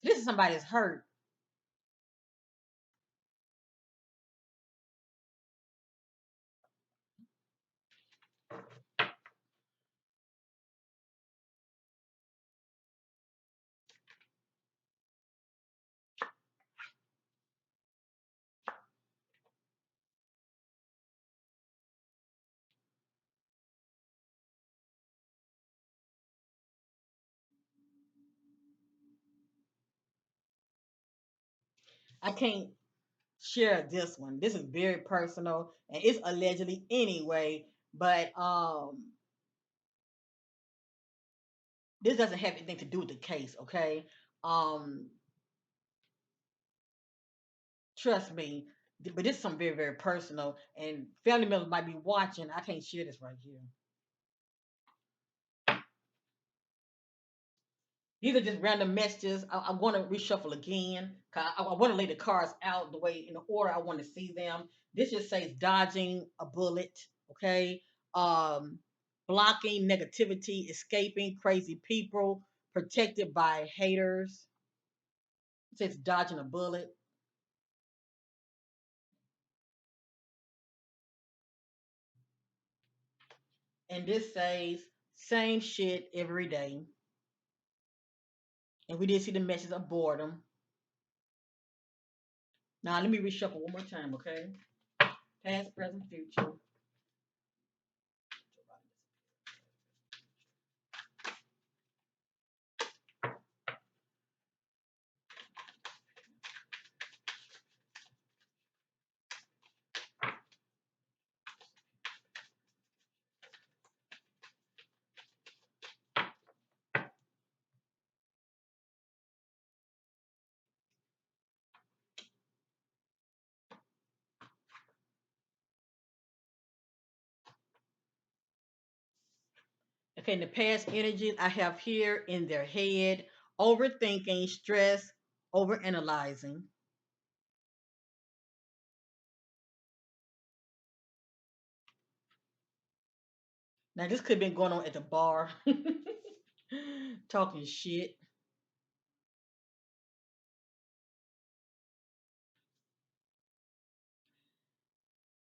This is somebody's hurt. I can't share this one. This is very personal and it's allegedly anyway, but this doesn't have anything to do with the case, okay? Um Trust me, but this is something very, very personal, and family members might be watching. I can't share this right here. These are just random messages. I want to reshuffle again. I want to lay the cards out the way in the order I want to see them. This just says dodging a bullet, okay? Um, Blocking negativity, escaping crazy people, protected by haters. It says dodging a bullet, and this says same shit every day. And we did see the message of boredom. Now let me reshuffle one more time, okay? Past, present, future. Okay, in the past energies I have here in their head, overthinking, stress, overanalyzing. Now this could have been going on at the bar, talking shit.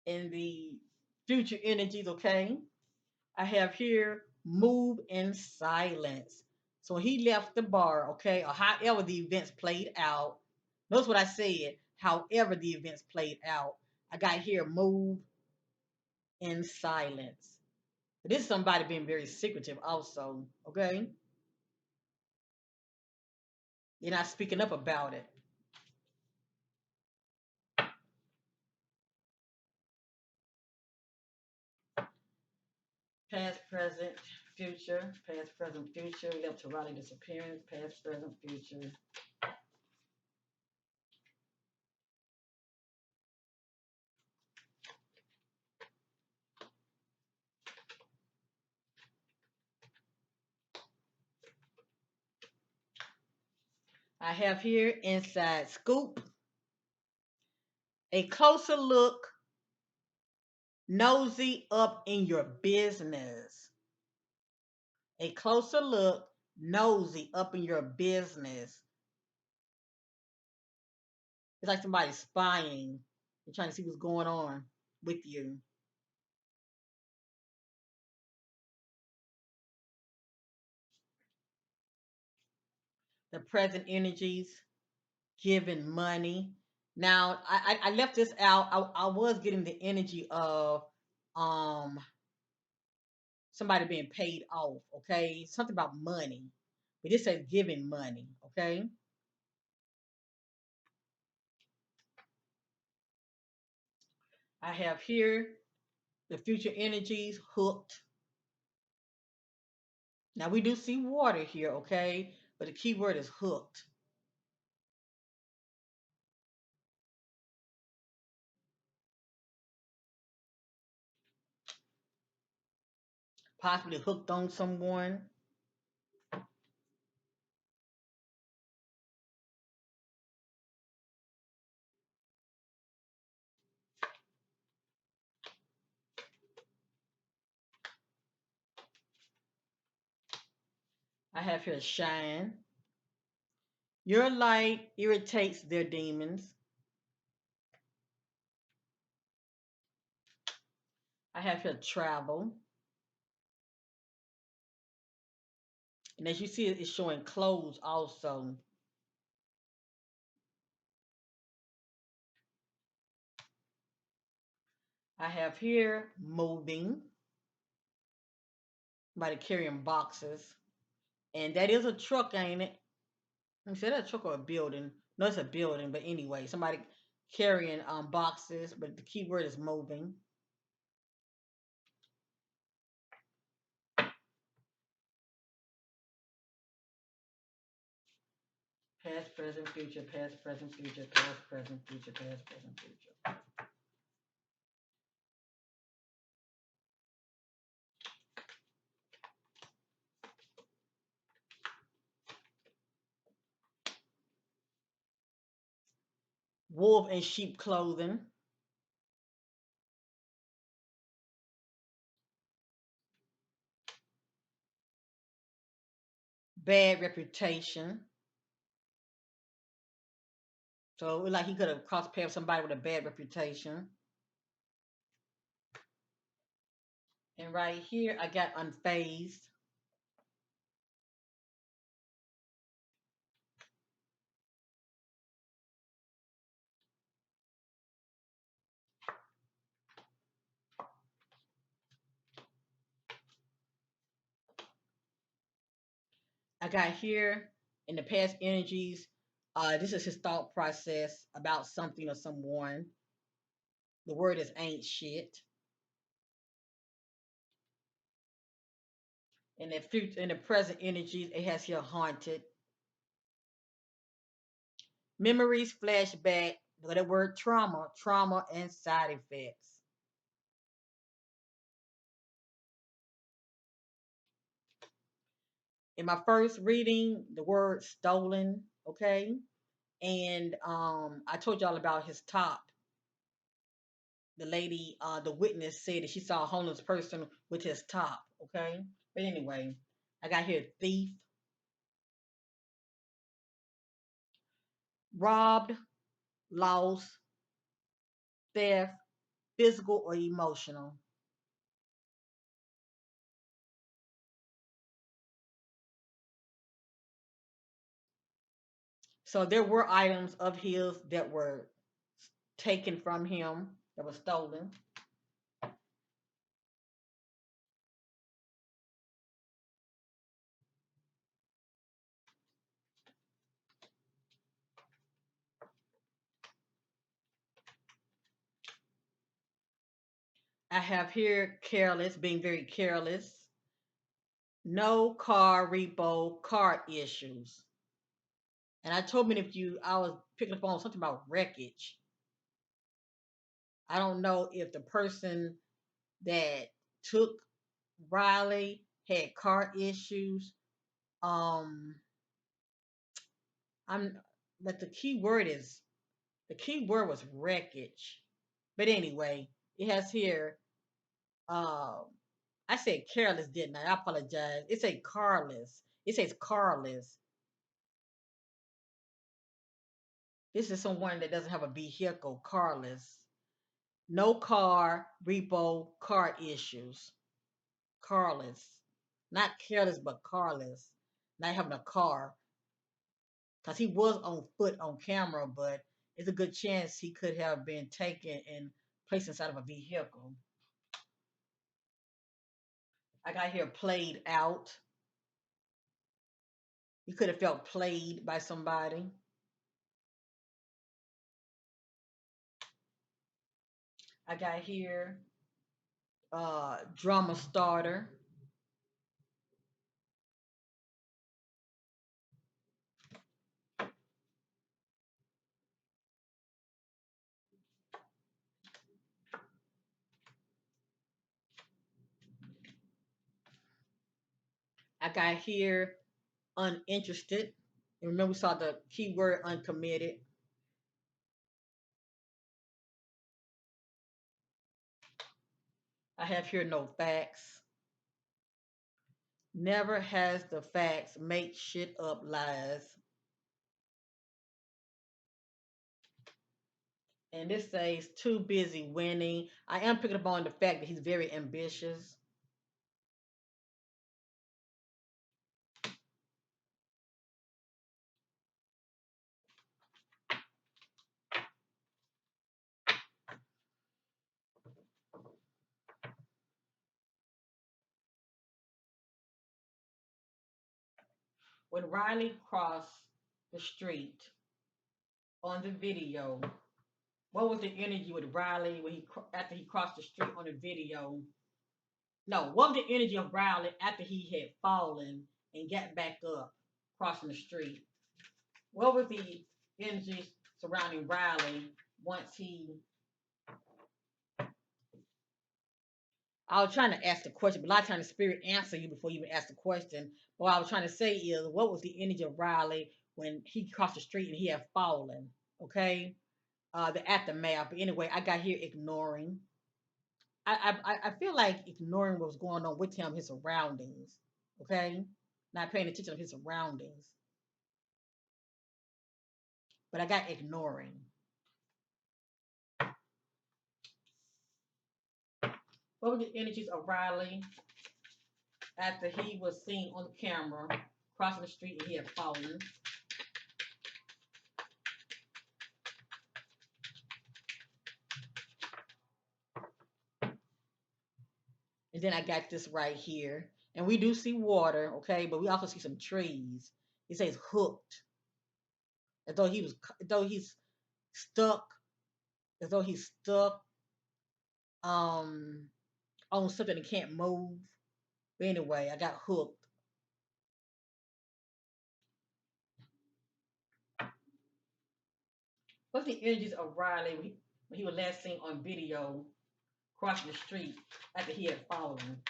In the future energies, okay, I have here move in silence. So he left the bar, okay, or however the events played out. Notice what I said. However the events played out, I got here move in silence. This is somebody being very secretive, also. Okay, you're not speaking up about it. Past, present, future. Past, present, future. Left to Riley disappearance. Past, present, future. I have here inside scoop, a closer look, nosy up in your business. A closer look, nosy up in your business. It's like somebody spying and trying to see what's going on with you. The present energies, giving money. Now, I left this out. I was getting the energy of um somebody being paid off, okay? Something about money. But this says giving money, okay? I have here the future energies hooked. Now we do see water here, okay? But the key word is hooked. Possibly hooked on someone. I have here shine. Your light irritates their demons. I have here travel. And as you see, it's showing clothes also. I have here moving. Somebody carrying boxes. And that is a truck, ain't it? Let me say that a truck or a building. No, it's a building, but anyway, somebody carrying boxes, but the key word is moving. Past, present, future, past, present, future, past, present, future, past, present, future. Wolf in sheep clothing. Bad reputation. So it was like he could have crossed paths with somebody with a bad reputation. And right here, I got unfazed. I got here in the past energies. This is his thought process about something or someone. The word is ain't shit. In the future, in the present energies, it has here haunted. Memories, flashback. Look at that word trauma, trauma, and side effects. In my first reading, the word stolen, okay? And I told y'all about his top. The lady, the witness said that she saw a homeless person with his top, okay? But anyway, I got here thief, robbed, lost, theft, physical or emotional. So there were items of his that were taken from him, that were stolen. I have here careless, being very careless. No car repo, car issues. And I told me if you, I was picking up on something about wreckage. I don't know if the person that took Riley had car issues. Um, I'm but the key word was wreckage. But anyway, it has here um I said careless, didn't I? I apologize. It says carless. It says carless. This is someone that doesn't have a vehicle, carless. No car, repo, car issues. Carless. Not careless, but carless. Not having a car. Because he was on foot on camera, but it's a good chance he could have been taken and placed inside of a vehicle. I got here played out. He could have felt played by somebody. I got here drama starter. I got here uninterested. And remember, we saw the keyword uncommitted. I have here no facts. Never has the facts. Make shit up lies. And this says too busy winning. I am picking up on the fact that he's very ambitious. When Riley crossed the street on the video, what was the energy with Riley when after he crossed the street on the video? No, what was the energy of Riley after he had fallen and got back up crossing the street? What was the energy surrounding Riley once he? I was trying to ask the question, but a lot of times the spirit answer you before you even ask the question. What I was trying to say is, what was the energy of Riley when he crossed the street and he had fallen? Okay, the aftermath. But anyway, I got here ignoring. I feel like ignoring what was going on with him, his surroundings. Okay, not paying attention to his surroundings. But I got ignoring. What were the energies of Riley after he was seen on the camera crossing the street and he had fallen? And then I got this right here. And we do see water, okay, but we also see some trees. It says hooked, as though stuck, as though he's stuck um on something that can't move. But anyway, I got hooked. What's the energies of Riley when he was last seen on video crossing the street after he had fallen?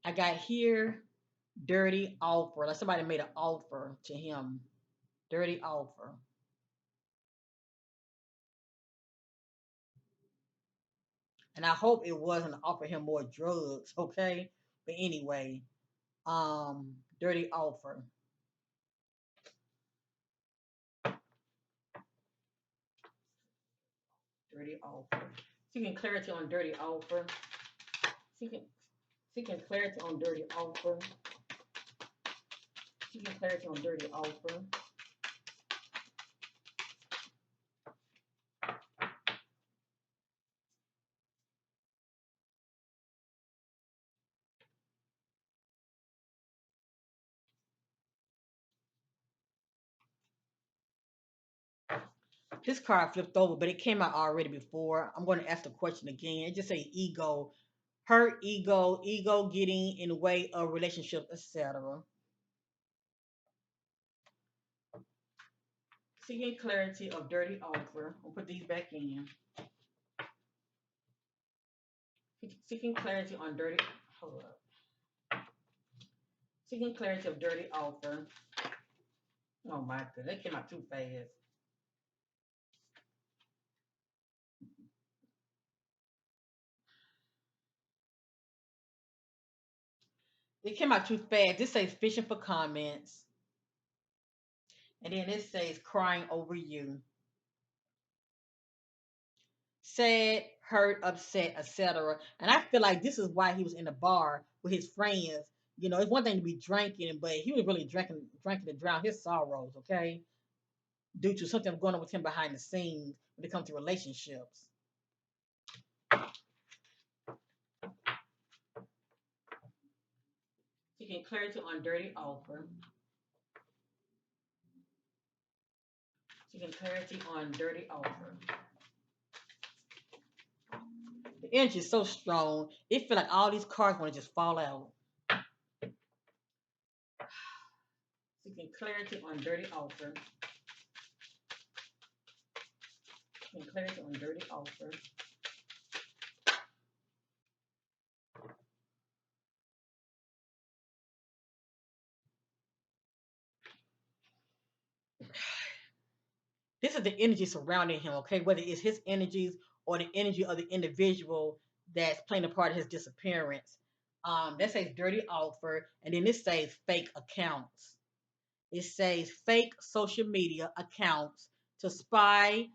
I got here dirty offer. Like somebody made an offer to him. Dirty offer. And I hope it wasn't offer him more drugs, okay? But anyway, dirty offer. Dirty offer. Seeking clarity on dirty offer. Seeking seeking clarity on dirty offer. Seeking clarity on dirty offer. This card flipped over, but it came out already before. I'm going to ask the question again. It just say ego, hurt ego, ego getting in the way of relationships, etc. Seeking clarity of dirty offer. I'll put these back in. Seeking clarity on dirty. Hold up. Seeking clarity of dirty offer. Oh my goodness, that came out too fast. It came out too fast. This says fishing for comments, and then it says crying over you. Sad, hurt, upset, etc. And I feel like this is why he was in the bar with his friends. You know, it's one thing to be drinking, but he was really drinking to drown his sorrows. Okay, due to something going on with him behind the scenes when it comes to relationships. Seeking clarity on dirty offer. Seeking clarity on dirty offer. The energy is so strong. It feel like all these cards want to just fall out. Seeking clarity on dirty offer. Seeking clarity on dirty offer. This is the energy surrounding him, okay? Whether it's his energies or the energy of the individual that's playing a part of his disappearance. That says dirty offer, and then this says fake accounts. It says fake social media accounts to spy,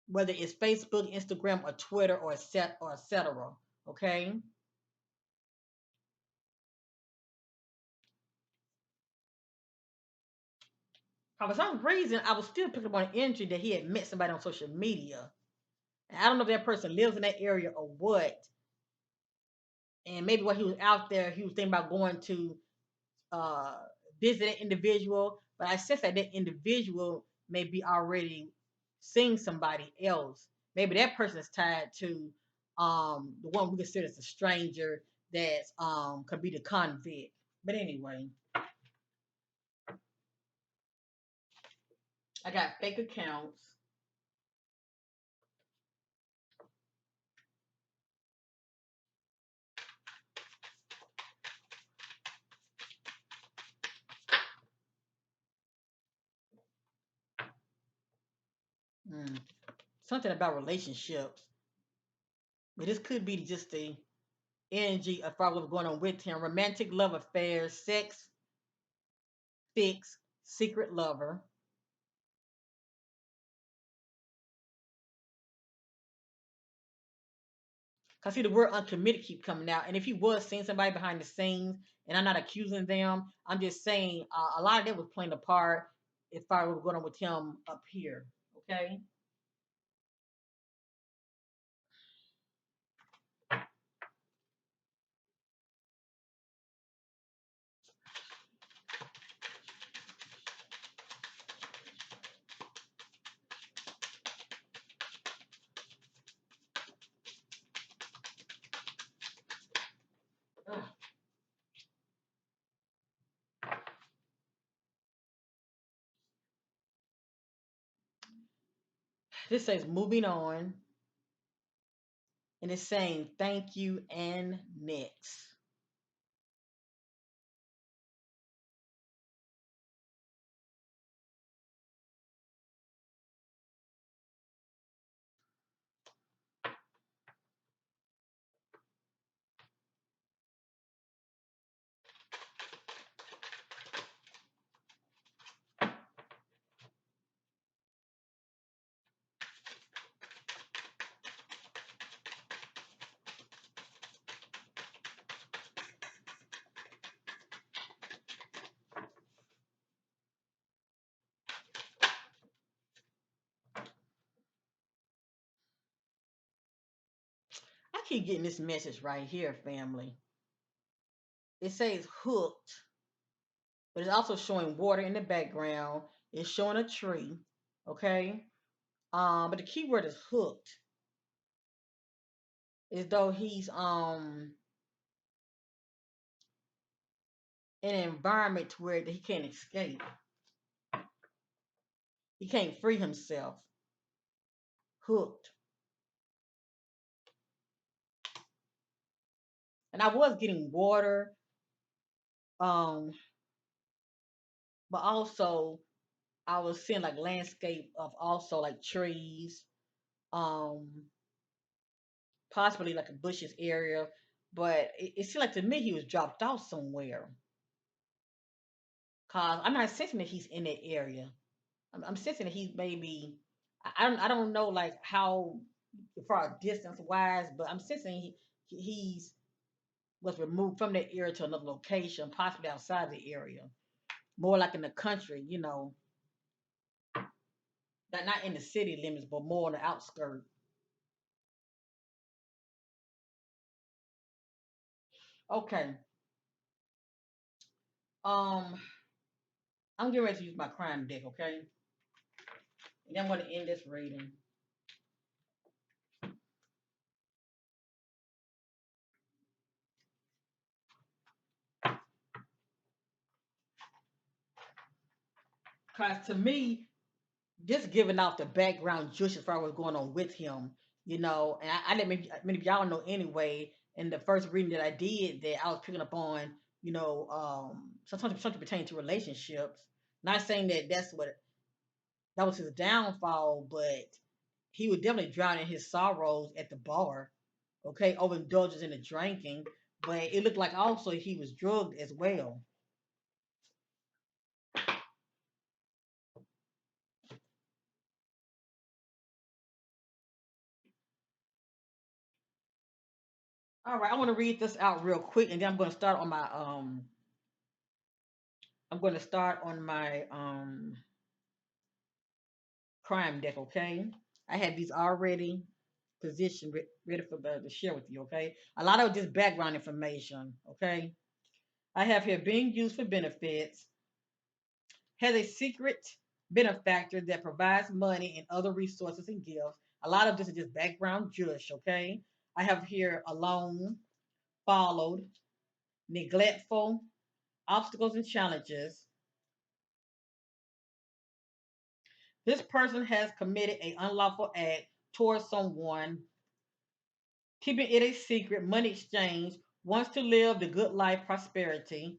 whether it's Facebook, Instagram, or Twitter, or etc. Okay. For some reason, I was still picking up on the energy that he had met somebody on social media. And I don't know if that person lives in that area or what. And maybe while he was out there, he was thinking about going to uh, visit an individual. But I sense that that individual may be already seeing somebody else. Maybe that person is tied to the one we consider as a stranger that could be the convict. But anyway, I got fake accounts. Mm, something about relationships. But this could be just the energy of probably what's going on with him. Romantic love affairs, sex, fix, secret lover. Cause see the word uncommitted keep coming out, and if he was seeing somebody behind the scenes, and I'm not accusing them, I'm just saying a lot of that was playing a part as far as what's going on with him up here. Okay, Ugh. This says moving on, and it's saying thank you and next. I keep getting this message right here, family. It says hooked, but it's also showing water in the background. It's showing a tree. Okay. But the key word is hooked. As though he's in an environment to where he can't escape. He can't free himself. Hooked. and I was getting water, um, but also I was seeing like landscape of also like trees, um, possibly like a bushes area. But it seemed like to me he was dropped off somewhere. Cause I'm not sensing that he's in that area. I'm sensing that he's maybe I don't know like how far distance wise, but I'm sensing he's was removed from that area to another location, possibly outside the area, more like in the country, not in the city limits, but more on the outskirts. Okay, um, I'm getting ready to use my crime deck, okay, and then I'm going to end this reading. Cause to me, just giving out the background just as far as what's going on with him, and I didn't many of y'all know anyway. In the first reading that I did, that I was picking up on, something pertaining to relationships. Not saying that that was his downfall, but he was definitely drowning his sorrows at the bar, okay, overindulgence in the drinking. But it looked like also he was drugged as well. All right, I want to read this out real quick, and then I'm going to start on my crime deck, okay? I have these already positioned, ready for to share with you, okay? A lot of this background information, okay? I have here being used for benefits, has a secret benefactor that provides money and other resources and gifts. A lot of this is just background jush, okay? I have here alone, followed, neglectful, obstacles and challenges. This person has committed an unlawful act towards someone, keeping it a secret, money exchange, wants to live the good life, prosperity.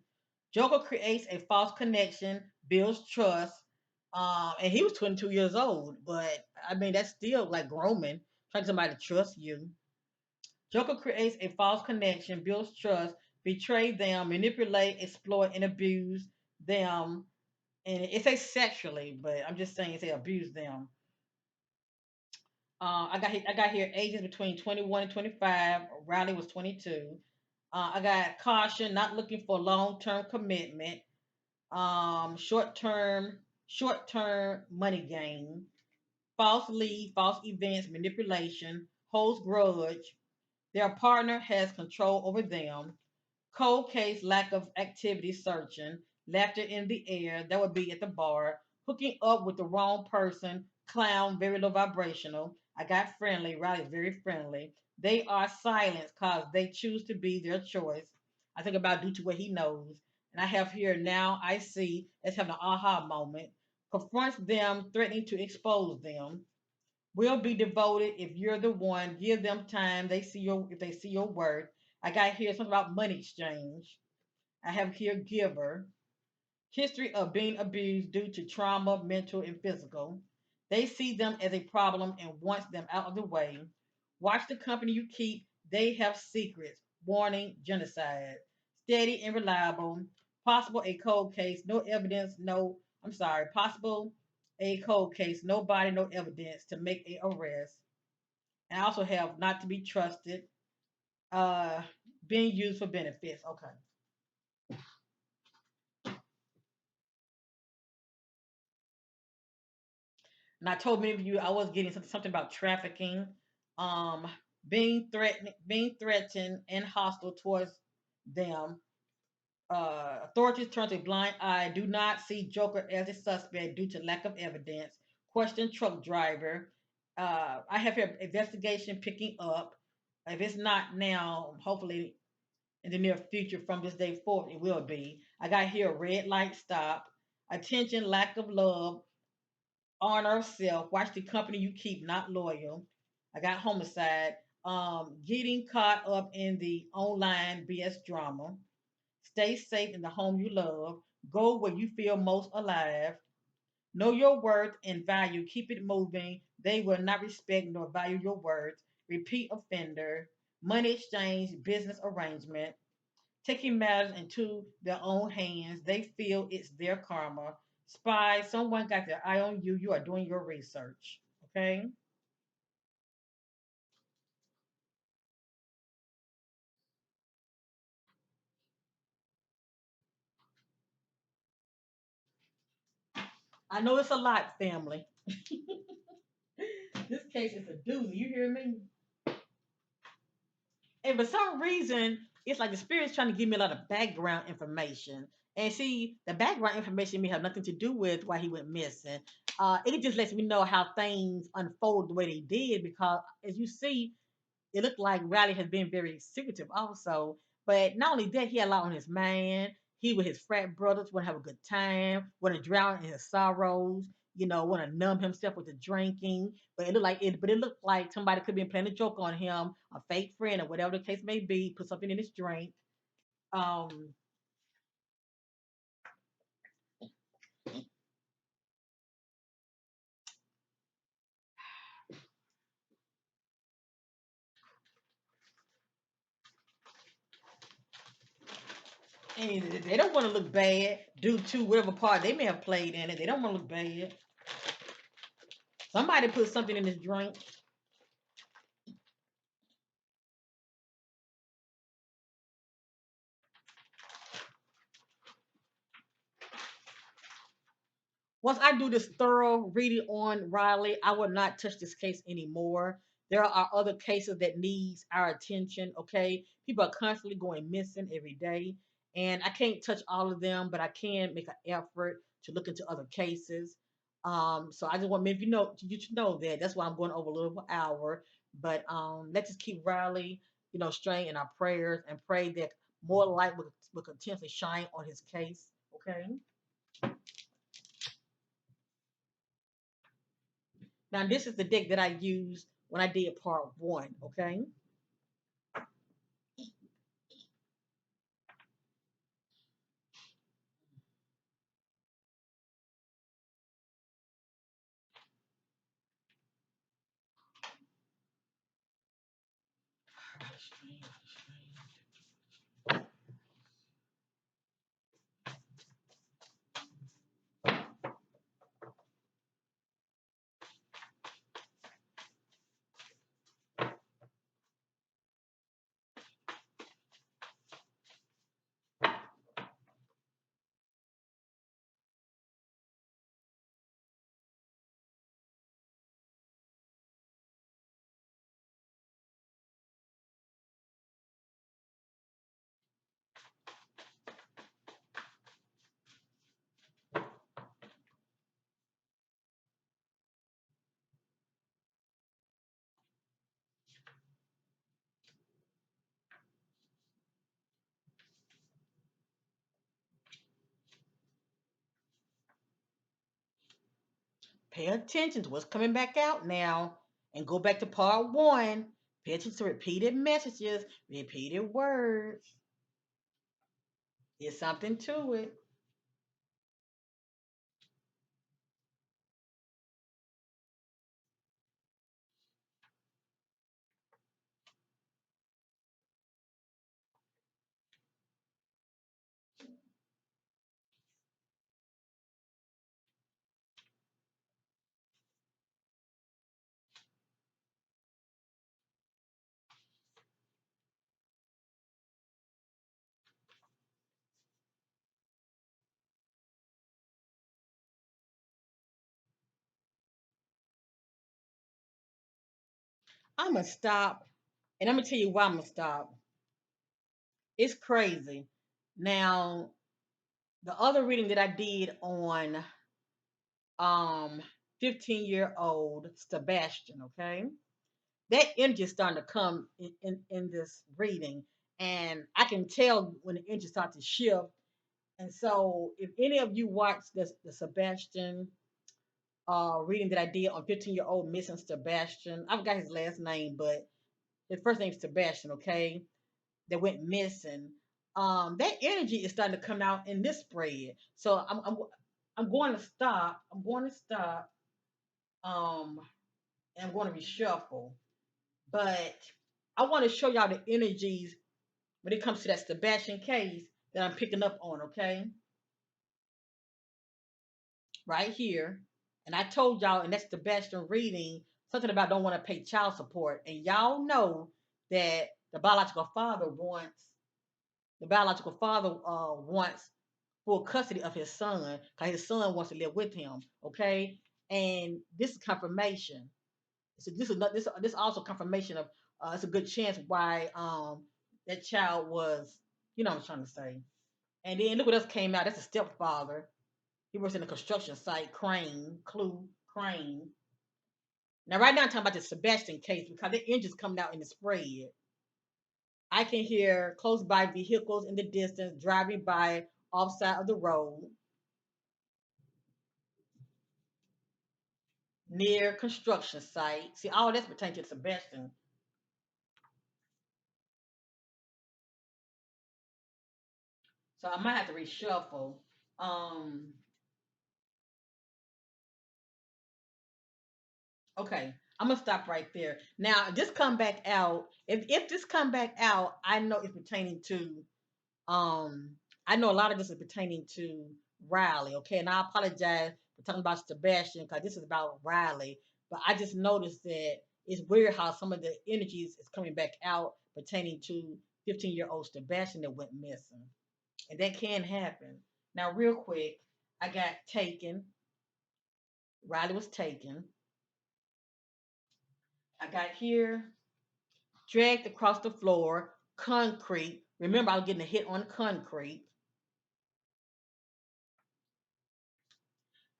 Joker creates a false connection, builds trust. And he was 22 years old, but I mean, that's still like grooming, trying somebody to trust you. Joker creates a false connection, builds trust, betray them, manipulate, exploit, and abuse them. And it says sexually, but I'm just saying it say abuse them. I got here ages between 21 and 25. Riley was 22. I got caution, not looking for long term commitment. Short term money gain. False lead, false events, manipulation. Holds grudge. Their partner has control over them. Cold case, lack of activity, searching, laughter in the air, that would be at the bar, hooking up with the wrong person, clown, very low vibrational. I got friendly, Riley's very friendly. They are silent because they choose to be their choice. I think about due to what he knows. And I have here now, I see, let's have an aha moment. Confronts them, threatening to expose them. Will be devoted if you're the one. Give them time. They see your if they see your work. I got here something about money exchange. I have here giver. History of being abused due to trauma, mental and physical. They see them as a problem and wants them out of the way. Watch the company you keep. They have secrets. Warning, genocide. Steady and reliable. Possible a cold case. No evidence. No, I'm sorry. Possible a cold case. No body, no evidence to make a arrest. And I also have not to be trusted. Uh, being used for benefits. Okay. And I told many of you I was getting something about trafficking, um, being threatened and hostile towards them. Authorities turn a blind eye. Do not see Joker as a suspect due to lack of evidence. Question truck driver. I have here investigation picking up. If it's not now, hopefully in the near future from this day forward, it will be. I got here red light stop. Attention, lack of love, honor of self. Watch the company you keep, not loyal. I got homicide. Getting caught up in the online BS drama. Stay safe in the home you love. Go where you feel most alive. Know your worth and value. Keep it moving. They will not respect nor value your worth. Repeat offender. Money exchange, business arrangement. Taking matters into their own hands. They feel it's their karma. Spy, someone got their eye on you. You are doing your research. Okay? I know it's a lot, family. This case is a doozy. You hear me? And for some reason, it's like the spirit's trying to give me a lot of background information. And see, the background information may have nothing to do with why he went missing. It just lets me know how things unfold the way they did because, as you see, it looked like Riley has been very secretive also. But not only that, he had a lot on his mind. He with his frat brothers want to have a good time, want to drown in his sorrows, want to numb himself with the drinking. But it looked like somebody could be playing a joke on him, a fake friend or whatever the case may be, put something in his drink. Um, and they don't want to look bad due to whatever part they may have played in it. They don't want to look bad. Somebody put something in his drink. Once I do this thorough reading on Riley, I will not touch this case anymore. There are other cases that needs our attention. Okay, people are constantly going missing every day, and I can't touch all of them, but I can make an effort to look into other cases. So I just want maybe you to know that that's why I'm going over a little hour. But let's just keep Riley, straight in our prayers and pray that more light will continuously shine on his case. Okay. Now, this is the deck that I used when I did part one, okay? Pay attention to what's coming back out now and go back to part one. Pay attention to repeated messages, repeated words. There's something to it. I'm going to stop, and I'm going to tell you why I'm going to stop. It's crazy. Now, the other reading that I did on um 15-year-old Sebastian, okay? That energy is starting to come in this reading. And I can tell when the energy starts to shift. And so if any of you watch the Sebastian reading that I did on 15-year-old missing Sebastian, I forgot his last name, but His first name is Sebastian, okay? That went missing. That energy is starting to come out in this spread. So I'm going to stop. I'm going to stop. Um, and I'm going to reshuffle. But I want to show y'all the energies when it comes to that Sebastian case that I'm picking up on, okay? Right here. And I told y'all, and that's Sebastian reading something about don't want to pay child support. And y'all know that the biological father wants full custody of his son because his son wants to live with him. Okay, and this is confirmation. So this also confirmation of it's a good chance why that child was, you know what I'm trying to say. And then look what else came out. That's a stepfather. He works in a construction site, crane. Now right now I'm talking about the Sebastian case because the engine's coming out in the spread. I can hear close by vehicles in the distance driving by offside of the road near construction site. See, all that's pertaining to Sebastian. So I might have to reshuffle. Um, okay, I'm gonna stop right there. Now, this come back out. If this come back out, I know it's pertaining to um I know a lot of this is pertaining to Riley, okay? And I apologize for talking about Sebastian because this is about Riley. But I just noticed that it's weird how some of the energies is coming back out pertaining to 15-year-old Sebastian that went missing. And that can happen. Now, real quick, I got taken. Riley was taken. I got here, dragged across the floor, concrete. Remember, I was getting a hit on concrete.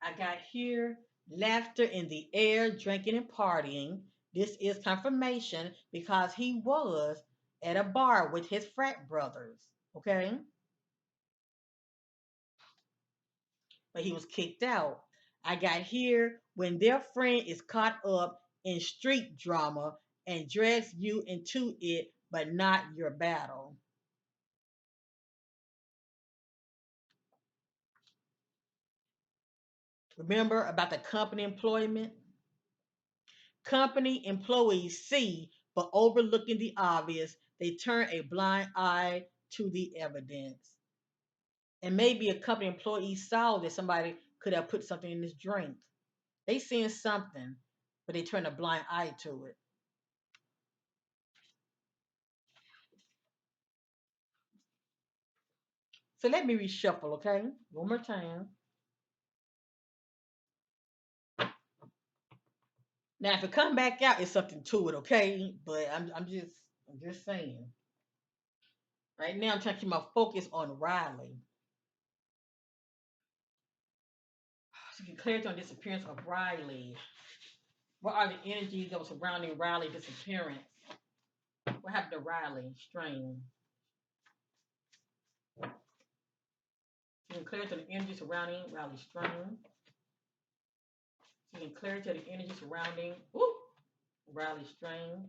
I got here laughter in the air, drinking and partying. This is confirmation because he was at a bar with his frat brothers. Okay. But he was kicked out. I got here when their friend is caught up in street drama and drags you into it, but not your battle. Remember about the company employment? Company employees see, but overlooking the obvious, they turn a blind eye to the evidence. And maybe a company employee saw that somebody could have put something in this drink. They seen something, but they turn a blind eye to it. So let me reshuffle, okay? One more time. Now, if it come back out, it's something to it, okay? But I'm just saying. Right now, I'm trying to keep my focus on Riley. So get clarity on disappearance of Riley. What are the energies that were surrounding Riley's disappearance? What happened to Riley? Strain. Giving clarity to the energy surrounding Riley Strain. Giving clarity to the energy surrounding Riley Strain.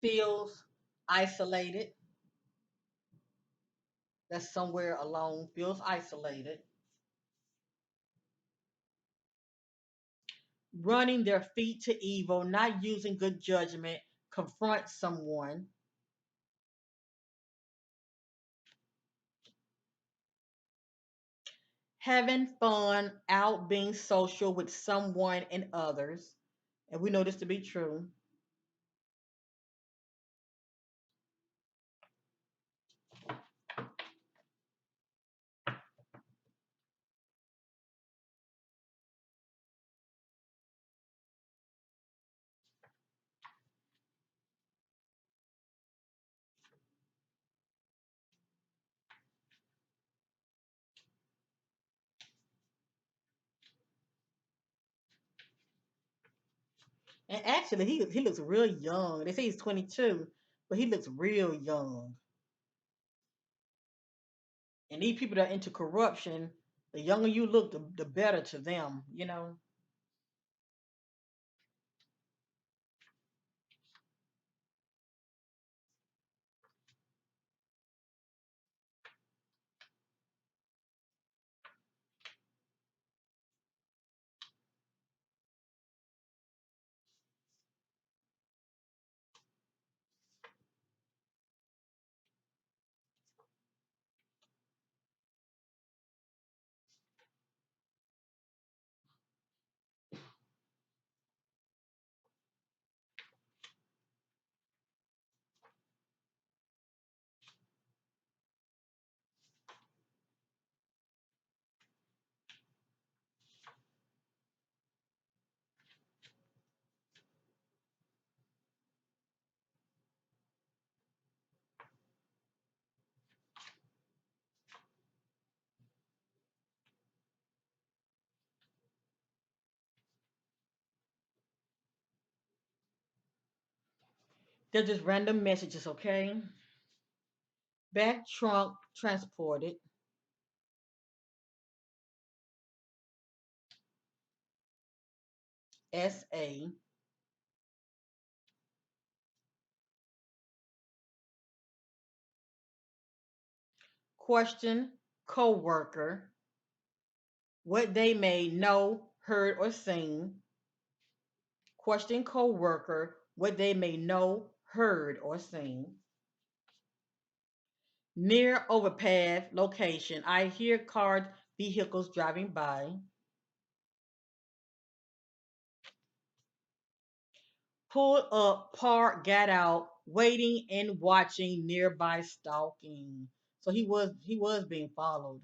Feels isolated. That's somewhere alone. Feels isolated. Running their feet to evil, not using good judgment, confront someone. Having fun, out being social with someone and others. And we know this to be true. And actually, he looks real young. They say he's 22, but he looks real young. And these people that are into corruption, the younger you look, the better to them, you know. They're just random messages, okay? Back trunk transported. SA. Question co-worker. What they may know, heard, or seen. Question co-worker. What they may know, heard, or seen. Near overpass location. I hear cars, vehicles driving by. Pulled up, parked, got out, waiting and watching, nearby stalking. So he was being followed.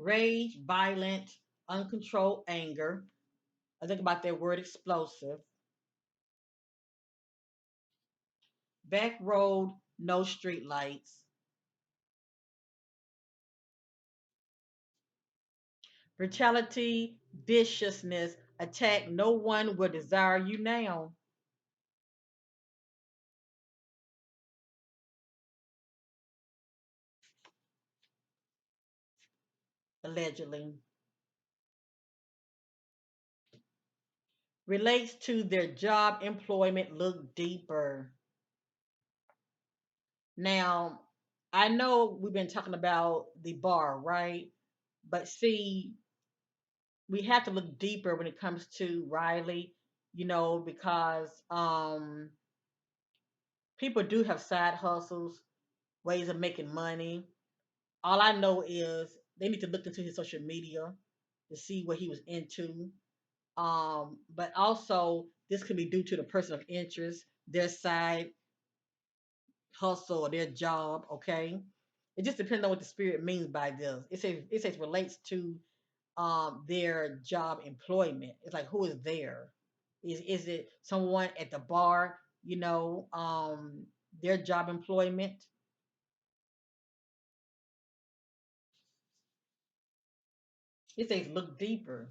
Rage, violent, uncontrolled anger. I think about that word explosive. Back road, no street lights. Brutality, viciousness, attack. No one will desire you now. Allegedly. Relates to their job, employment, look deeper. Now, I know we've been talking about the bar, right? But see, we have to look deeper when it comes to Riley, because people do have side hustles, ways of making money. All I know is they need to look into his social media to see what he was into. But also this can be due to the person of interest, their side hustle or their job. Okay, it just depends on what the spirit means by this. It says relates to their job employment. It's like who is there? Is it someone at the bar? Their job employment. It says look deeper.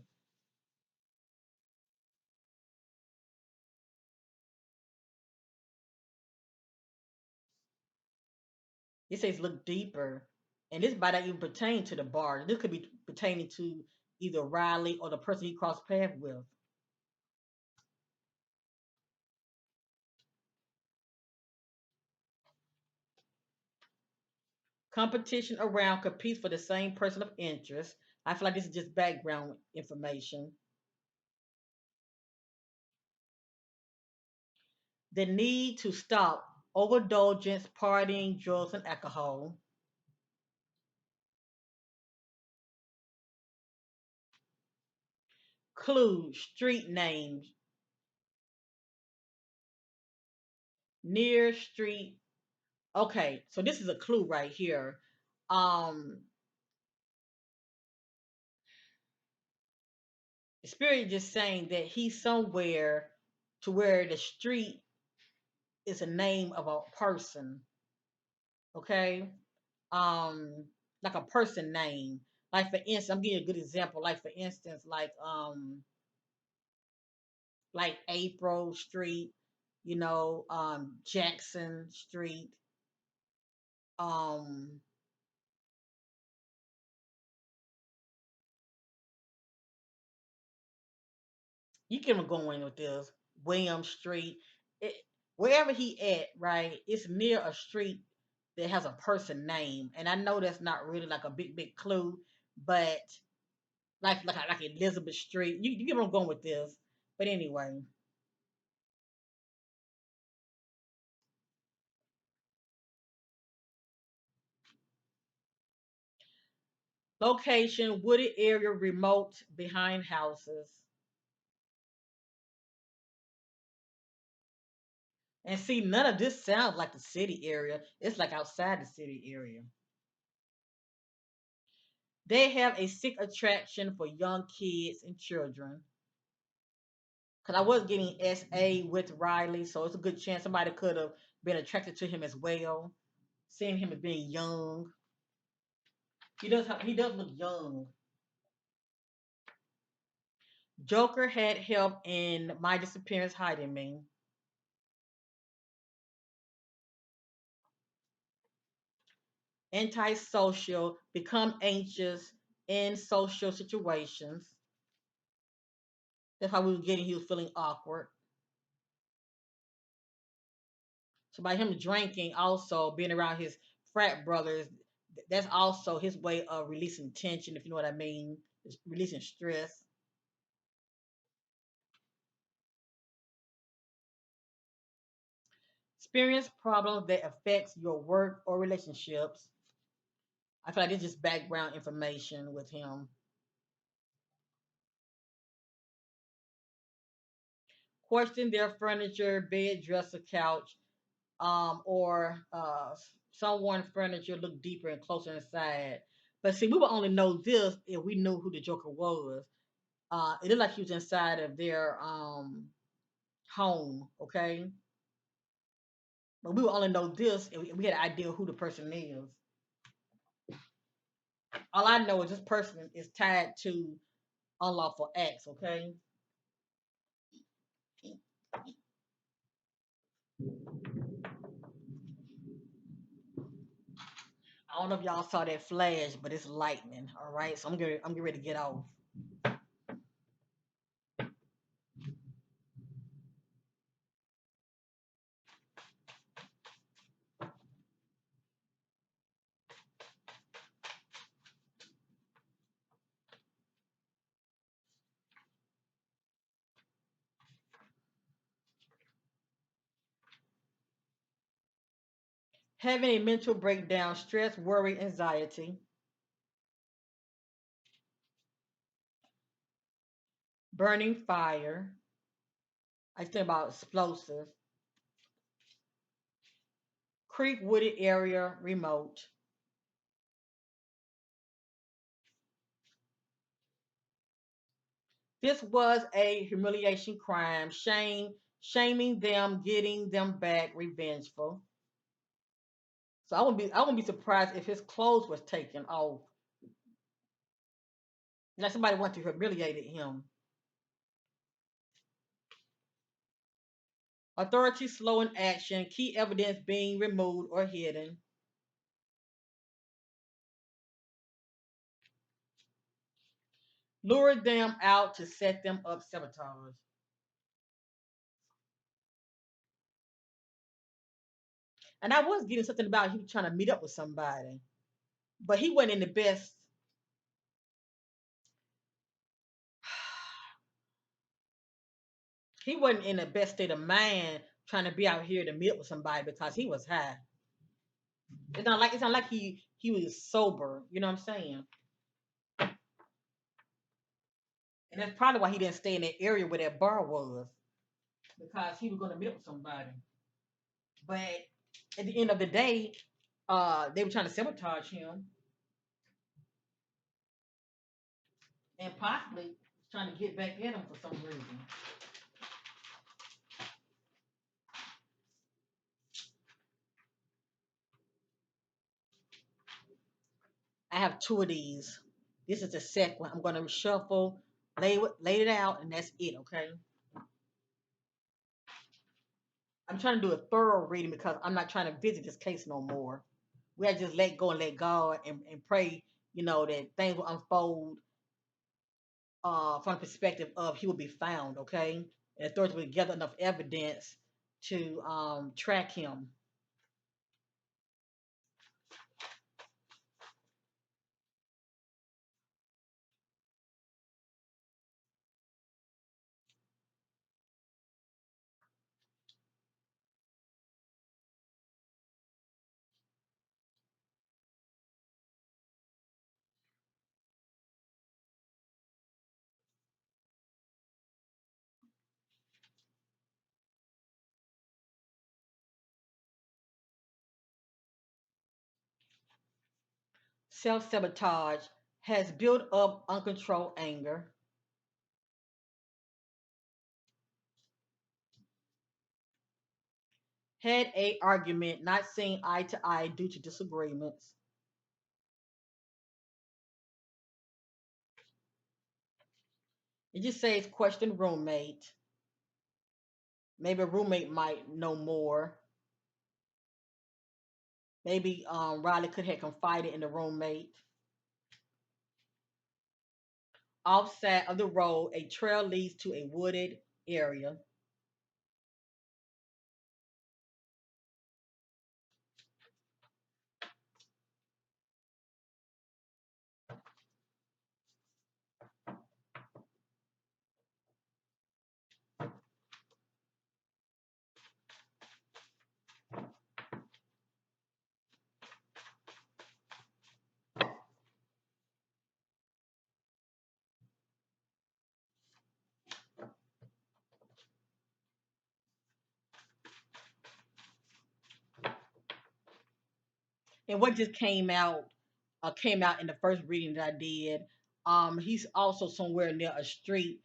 It says look deeper, and this might not even pertain to the bar. This could be pertaining to either Riley or the person he crossed paths with. Competition around competes for the same person of interest. I feel like this is just background information. The need to stop overindulgence, partying, drugs, and alcohol. Clue, street names, near street. Okay, so this is a clue right here. Um, the spirit is just saying that he's somewhere to where the street is a name of a person. Okay, um, like a person name. Like for instance, I'm giving you a good example. Like for instance, like like April Street, Jackson Street. Um, you can go in with this William Street, it, wherever he at, right? It's near a street that has a person name, and I know that's not really like a big clue, but like Elizabeth Street, you get where I'm going with this. But anyway, location wooded area, remote, behind houses, and see none of this sounds like the city area. It's like outside the city area. They have a sick attraction for young kids and children. Because I was getting SA with Riley, so it's a good chance somebody could have been attracted to him as well, seeing him as being young. He does look young. Joker had help in my disappearance hiding me. Antisocial, become anxious in social situations. That's how we were getting. He was feeling awkward. So by him drinking, also being around his frat brothers, that's also his way of releasing tension, if you know what I mean, releasing stress. Experience problems that affects your work or relationships. I feel like it's just background information with him. Question their furniture, bed, dresser, couch, or someone furniture look deeper and closer inside. But see, we would only know this if we knew who the Joker was. It looked like he was inside of their home, okay? But we would only know this if we had an idea who the person is. All I know is this person is tied to unlawful acts, okay? I don't know if y'all saw that flash, but it's lightning, all right? So I'm getting ready to get off. Having a mental breakdown, stress, worry, anxiety, burning fire. I think about explosive. Creek wooded area, remote. This was a humiliation crime, shaming them, getting them back, revengeful. So I wouldn't be surprised if his clothes was taken off. Like somebody wanted to humiliate him. Authorities slow in action, key evidence being removed or hidden. Lure them out to set them up, sabotage. And I was getting something about he was trying to meet up with somebody, but he wasn't in the best. He wasn't in the best state of mind trying to be out here to meet up with somebody because he was high. It's not like he was sober. You know what I'm saying? And that's probably why he didn't stay in that area where that bar was because he was going to meet with somebody. But at the end of the day, they were trying to sabotage him and possibly trying to get back at him for some reason. I have two of these. This is the second one. I'm going to shuffle, lay it out, and that's it. Okay. I'm trying to do a thorough reading because I'm not trying to visit this case no more. We had to just let go and let God and pray, that things will unfold from the perspective of he will be found, okay? And authorities will gather enough evidence to track him. Self sabotage has built up uncontrolled anger, had a argument, not seeing eye to eye due to disagreements. It just says question roommate. Maybe a roommate might know more. Maybe Riley could have confided in the roommate. Offside of the road, a trail leads to a wooded area. And what just came out in the first reading that I did. He's also somewhere near a street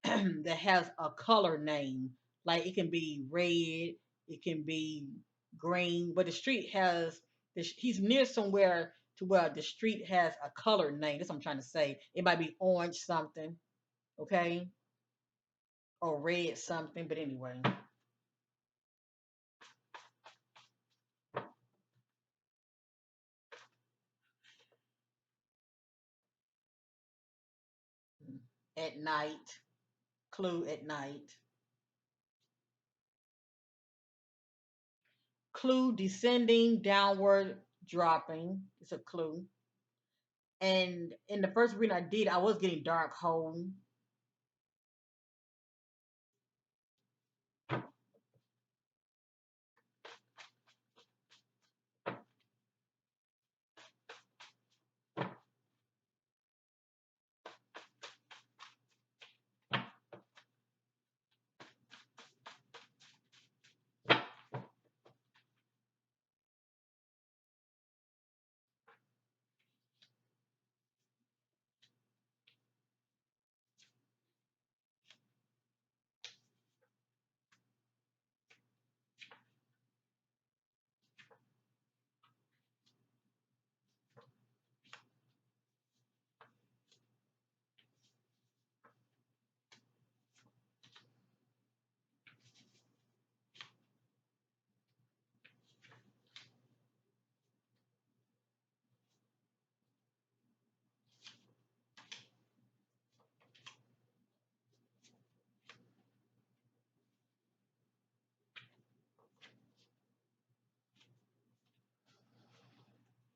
that has a color name. Like it can be red, it can be green, but the street has he's near somewhere to where the street has a color name. That's what I'm trying to say. It might be orange something, okay, or red something. But anyway, at night, clue at night, clue descending, downward, dropping. It's a clue. And in the first reading I did, I was getting dark hole.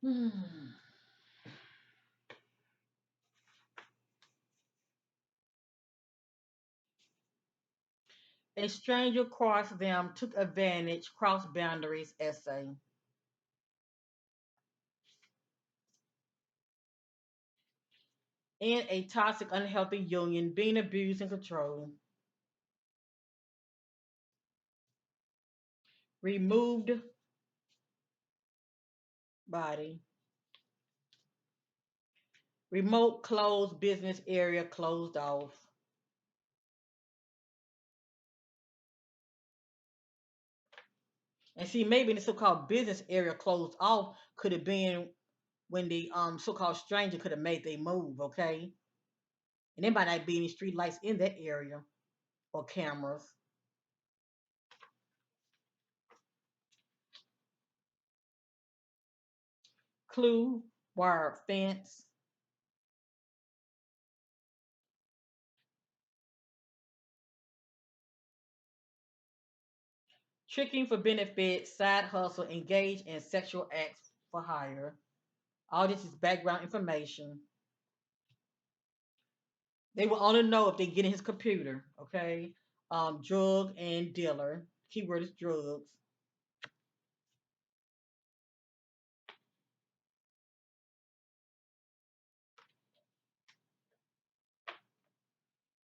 Hmm. A stranger crossed them, took advantage, crossed boundaries, essay. In a toxic, unhealthy union, being abused and controlled. Removed body. Remote closed business area closed off. And see, maybe the so-called business area closed off could have been when the so-called stranger could have made their move, okay? And there might not be any street lights in that area or cameras. Clue, wire fence, tricking for benefit, side hustle, engage in sexual acts for hire. All this is background information. They will only know if they get in his computer, okay? Drug and dealer. Keyword is drugs.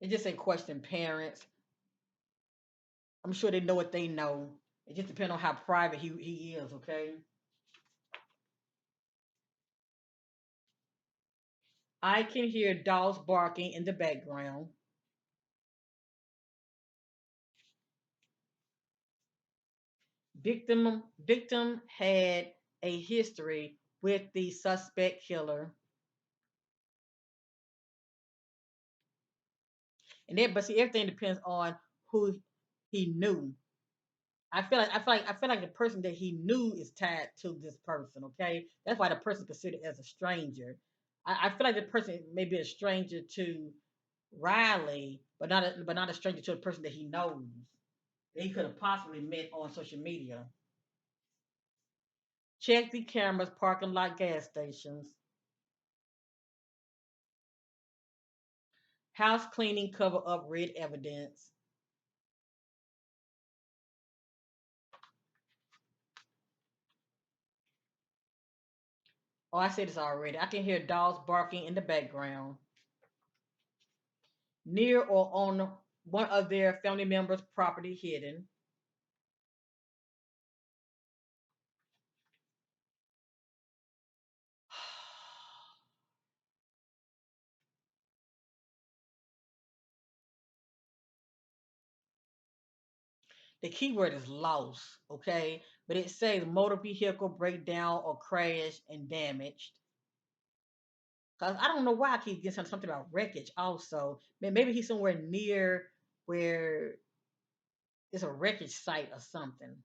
It just say question parents. I'm sure they know what they know. It just depends on how private he is, okay? I can hear dogs barking in the background. Victim had a history with the suspect killer. And then but see everything depends on who he knew. I feel like the person that he knew is tied to this person, okay? That's why the person considered as a stranger. I feel like the person may be a stranger to Riley, but not a stranger to a person that he knows. That he could have possibly met on social media. Check the cameras, parking lot, gas stations. House cleaning, cover up red evidence. Oh, I said this already. I can hear dogs barking in the background. Near or on one of their family members' property hidden. The keyword is lost, okay? But it says motor vehicle breakdown or crash and damaged. Cause I don't know why I keep getting something about wreckage. Also, maybe he's somewhere near where it's a wreckage site or something.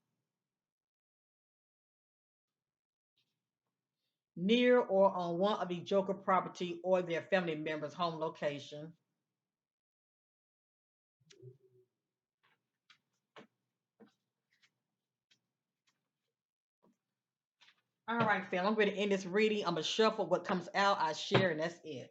Near or on one of the Joker property or their family members' home location. All right, fam. I'm going to end this reading. I'm gonna shuffle what comes out. I share, and that's it.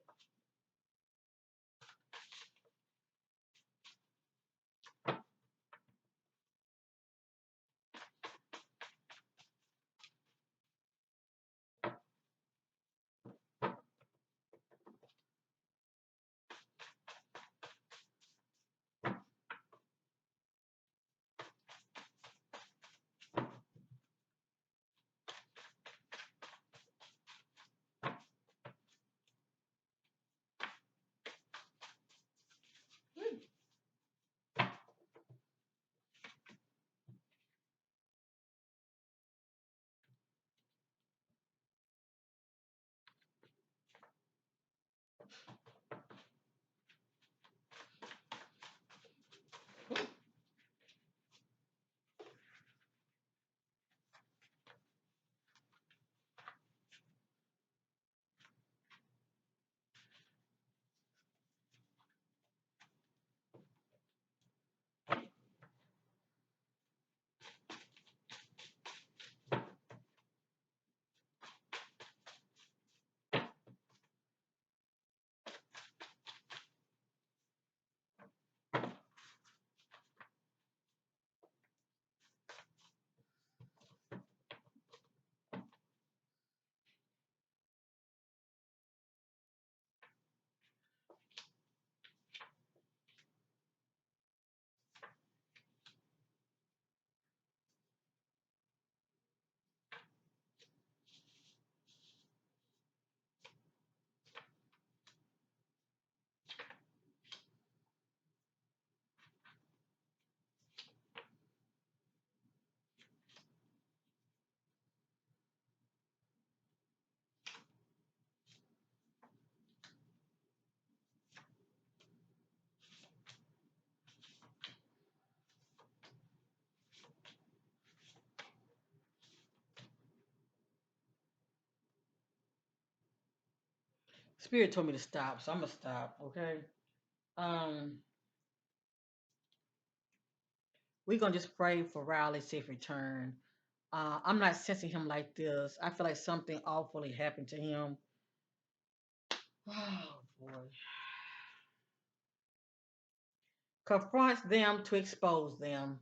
Spirit told me to stop, so I'm gonna stop. Okay. Um, we're gonna just pray for Riley's safe return. I'm not sensing him like this. I feel like something awfully happened to him. Oh boy. Confronts them to expose them.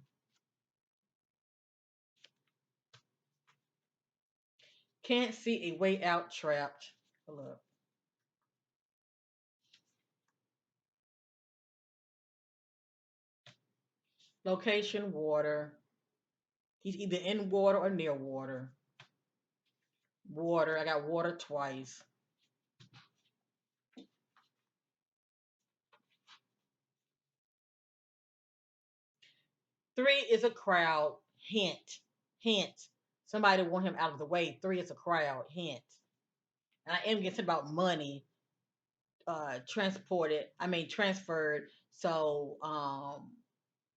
Can't see a way out, trapped. Look. Location, water. He's either in water or near water. Water. I got water twice. 3 is a crowd. Hint. Hint. Somebody want him out of the way. 3 is a crowd. Hint. And I am getting about money transported. I mean transferred. So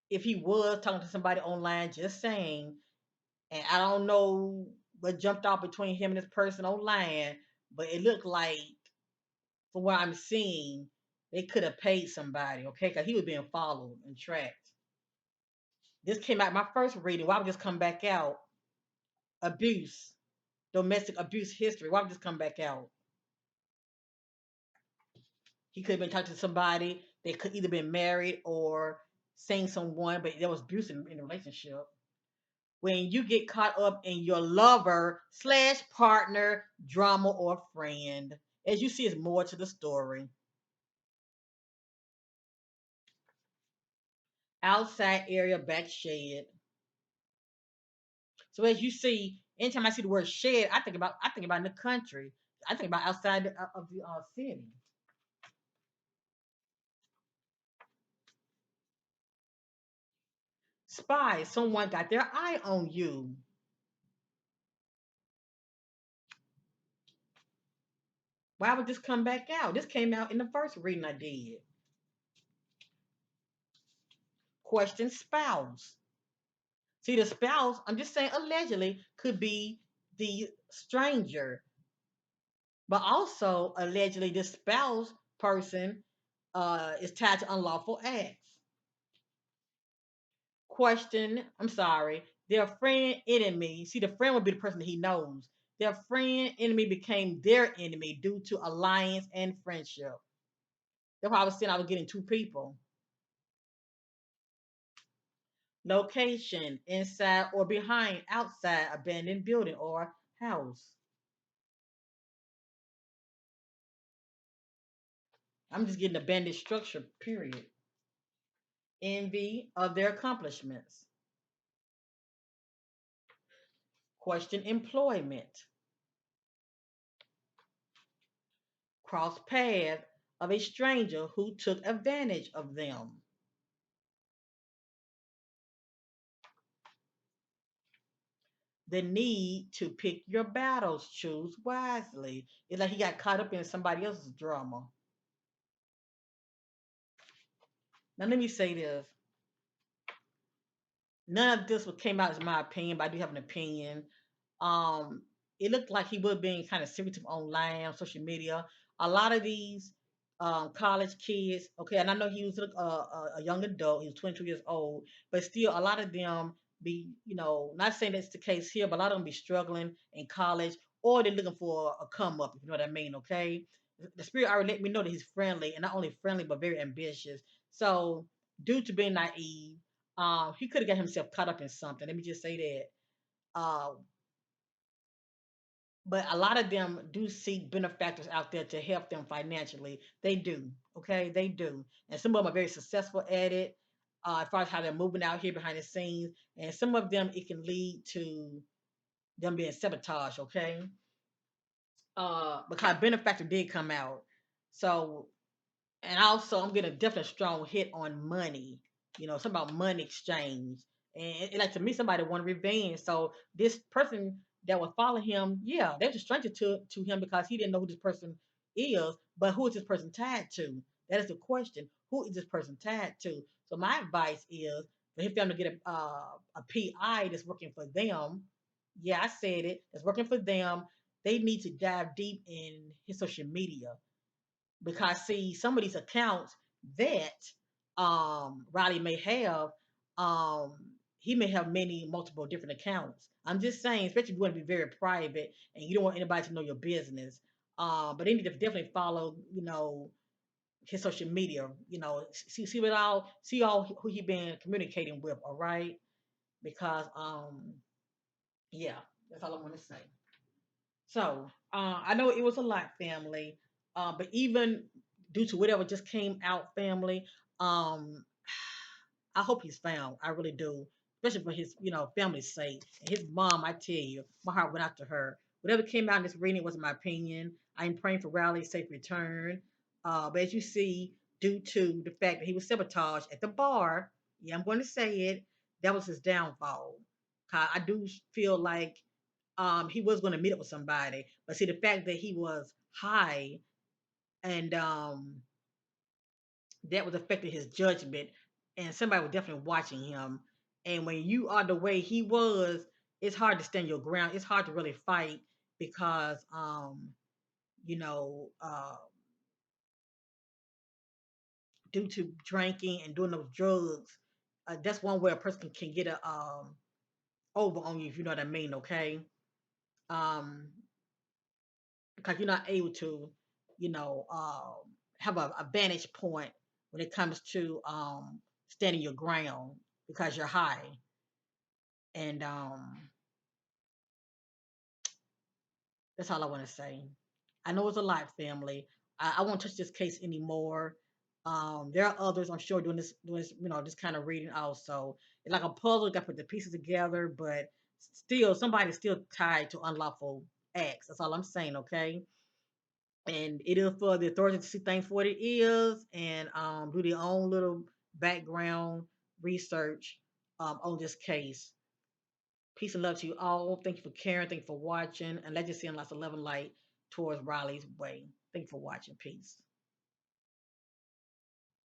if he was talking to somebody online, just saying, and I don't know what jumped off between him and this person online, but it looked like, from what I'm seeing, they could have paid somebody, okay? Because he was being followed and tracked. This came out my first reading. Why would this come back out? Abuse, domestic abuse history. Why would this come back out? He could have been talking to somebody. They could either been married or seeing someone, but there was abuse in the relationship. When you get caught up in your lover slash partner drama or friend, as you see, is more to the story. Outside area back shed. So as you see, anytime I see the word shed, I think about in the country. I think about outside of the city. Spy. Someone got their eye on you. Why would this come back out? This came out in the first reading I did. Question spouse. See, the spouse, I'm just saying allegedly, could be the stranger, but also allegedly this spouse person is tied to unlawful acts. Question, I'm sorry, their friend enemy. See, the friend would be the person that he knows. Their friend enemy became their enemy due to alliance and friendship. That's why I was saying I was getting two people. Location, inside or behind, outside, abandoned building or house. I'm just getting abandoned structure, period. Envy of their accomplishments. Question employment. Cross path of a stranger who took advantage of them. The need to pick your battles, choose wisely. It's like he got caught up in somebody else's drama. Now let me say this. None of this what came out as my opinion, but I do have an opinion. Um, it looked like he was being kind of secretive online on social media. A lot of these college kids, okay, and I know he was a young adult. He was 22 years old, but still, a lot of them be, not saying that's the case here, but a lot of them be struggling in college, or they're looking for a come up. If you know what I mean, okay? The spirit already let me know that he's friendly, and not only friendly but very ambitious. So, due to being naive, he could have got himself caught up in something. Let me just say that. But a lot of them do seek benefactors out there to help them financially. They do, okay? They do. And some of them are very successful at it, as far as how they're moving out here behind the scenes. And some of them, it can lead to them being sabotaged, okay? Because benefactor did come out. So, and also I'm getting a definitely strong hit on money. Something about money exchange, and like to me, somebody want revenge. So this person that was following him, yeah, they were just stranger to him because he didn't know who this person is. But who is this person tied to? That is the question. Who is this person tied to? So my advice is for him to get a PI that's working for them. Yeah, I said it. That's working for them. They need to dive deep in his social media because see some of these accounts that Riley may have, um he may have many multiple different accounts. I'm just saying, especially if you want to be very private and you don't want anybody to know your business. But they need to definitely follow, his social media, see what all see all who he been communicating with, all right? Because yeah, that's all I want to say. So I know it was a lot, family. But even due to whatever just came out, family, um, I hope he's found. I really do, especially for his, family's sake. And his mom, I tell you, my heart went out to her. Whatever came out in this reading wasn't my opinion. I'm praying for Riley's safe return. But as you see, due to the fact that he was sabotaged at the bar, yeah, I'm going to say it, that was his downfall. I do feel like he was going to meet up with somebody, but see the fact that he was high and that was affecting his judgment, and somebody was definitely watching him. And when you are the way he was, it's hard to stand your ground. It's hard to really fight because you know uh due to drinking and doing those drugs, that's one way a person can get a over on you, if you know what I mean. Okay. um because you're not able to, have a vantage point when it comes to standing your ground because you're high. And that's all I want to say. I know it's a lot, family. I won't touch this case anymore. There are others, I'm sure, doing this, this kind of reading also. It's like a puzzle. You got to put the pieces together, but still, somebody's still tied to unlawful acts. That's all I'm saying. Okay. And it is for the authorities to see things for what it is and do their own little background research on this case. Peace and love to you all. Thank you for caring. Thank you for watching. And let's just send lots of love and light towards Riley's way. Thank you for watching. Peace.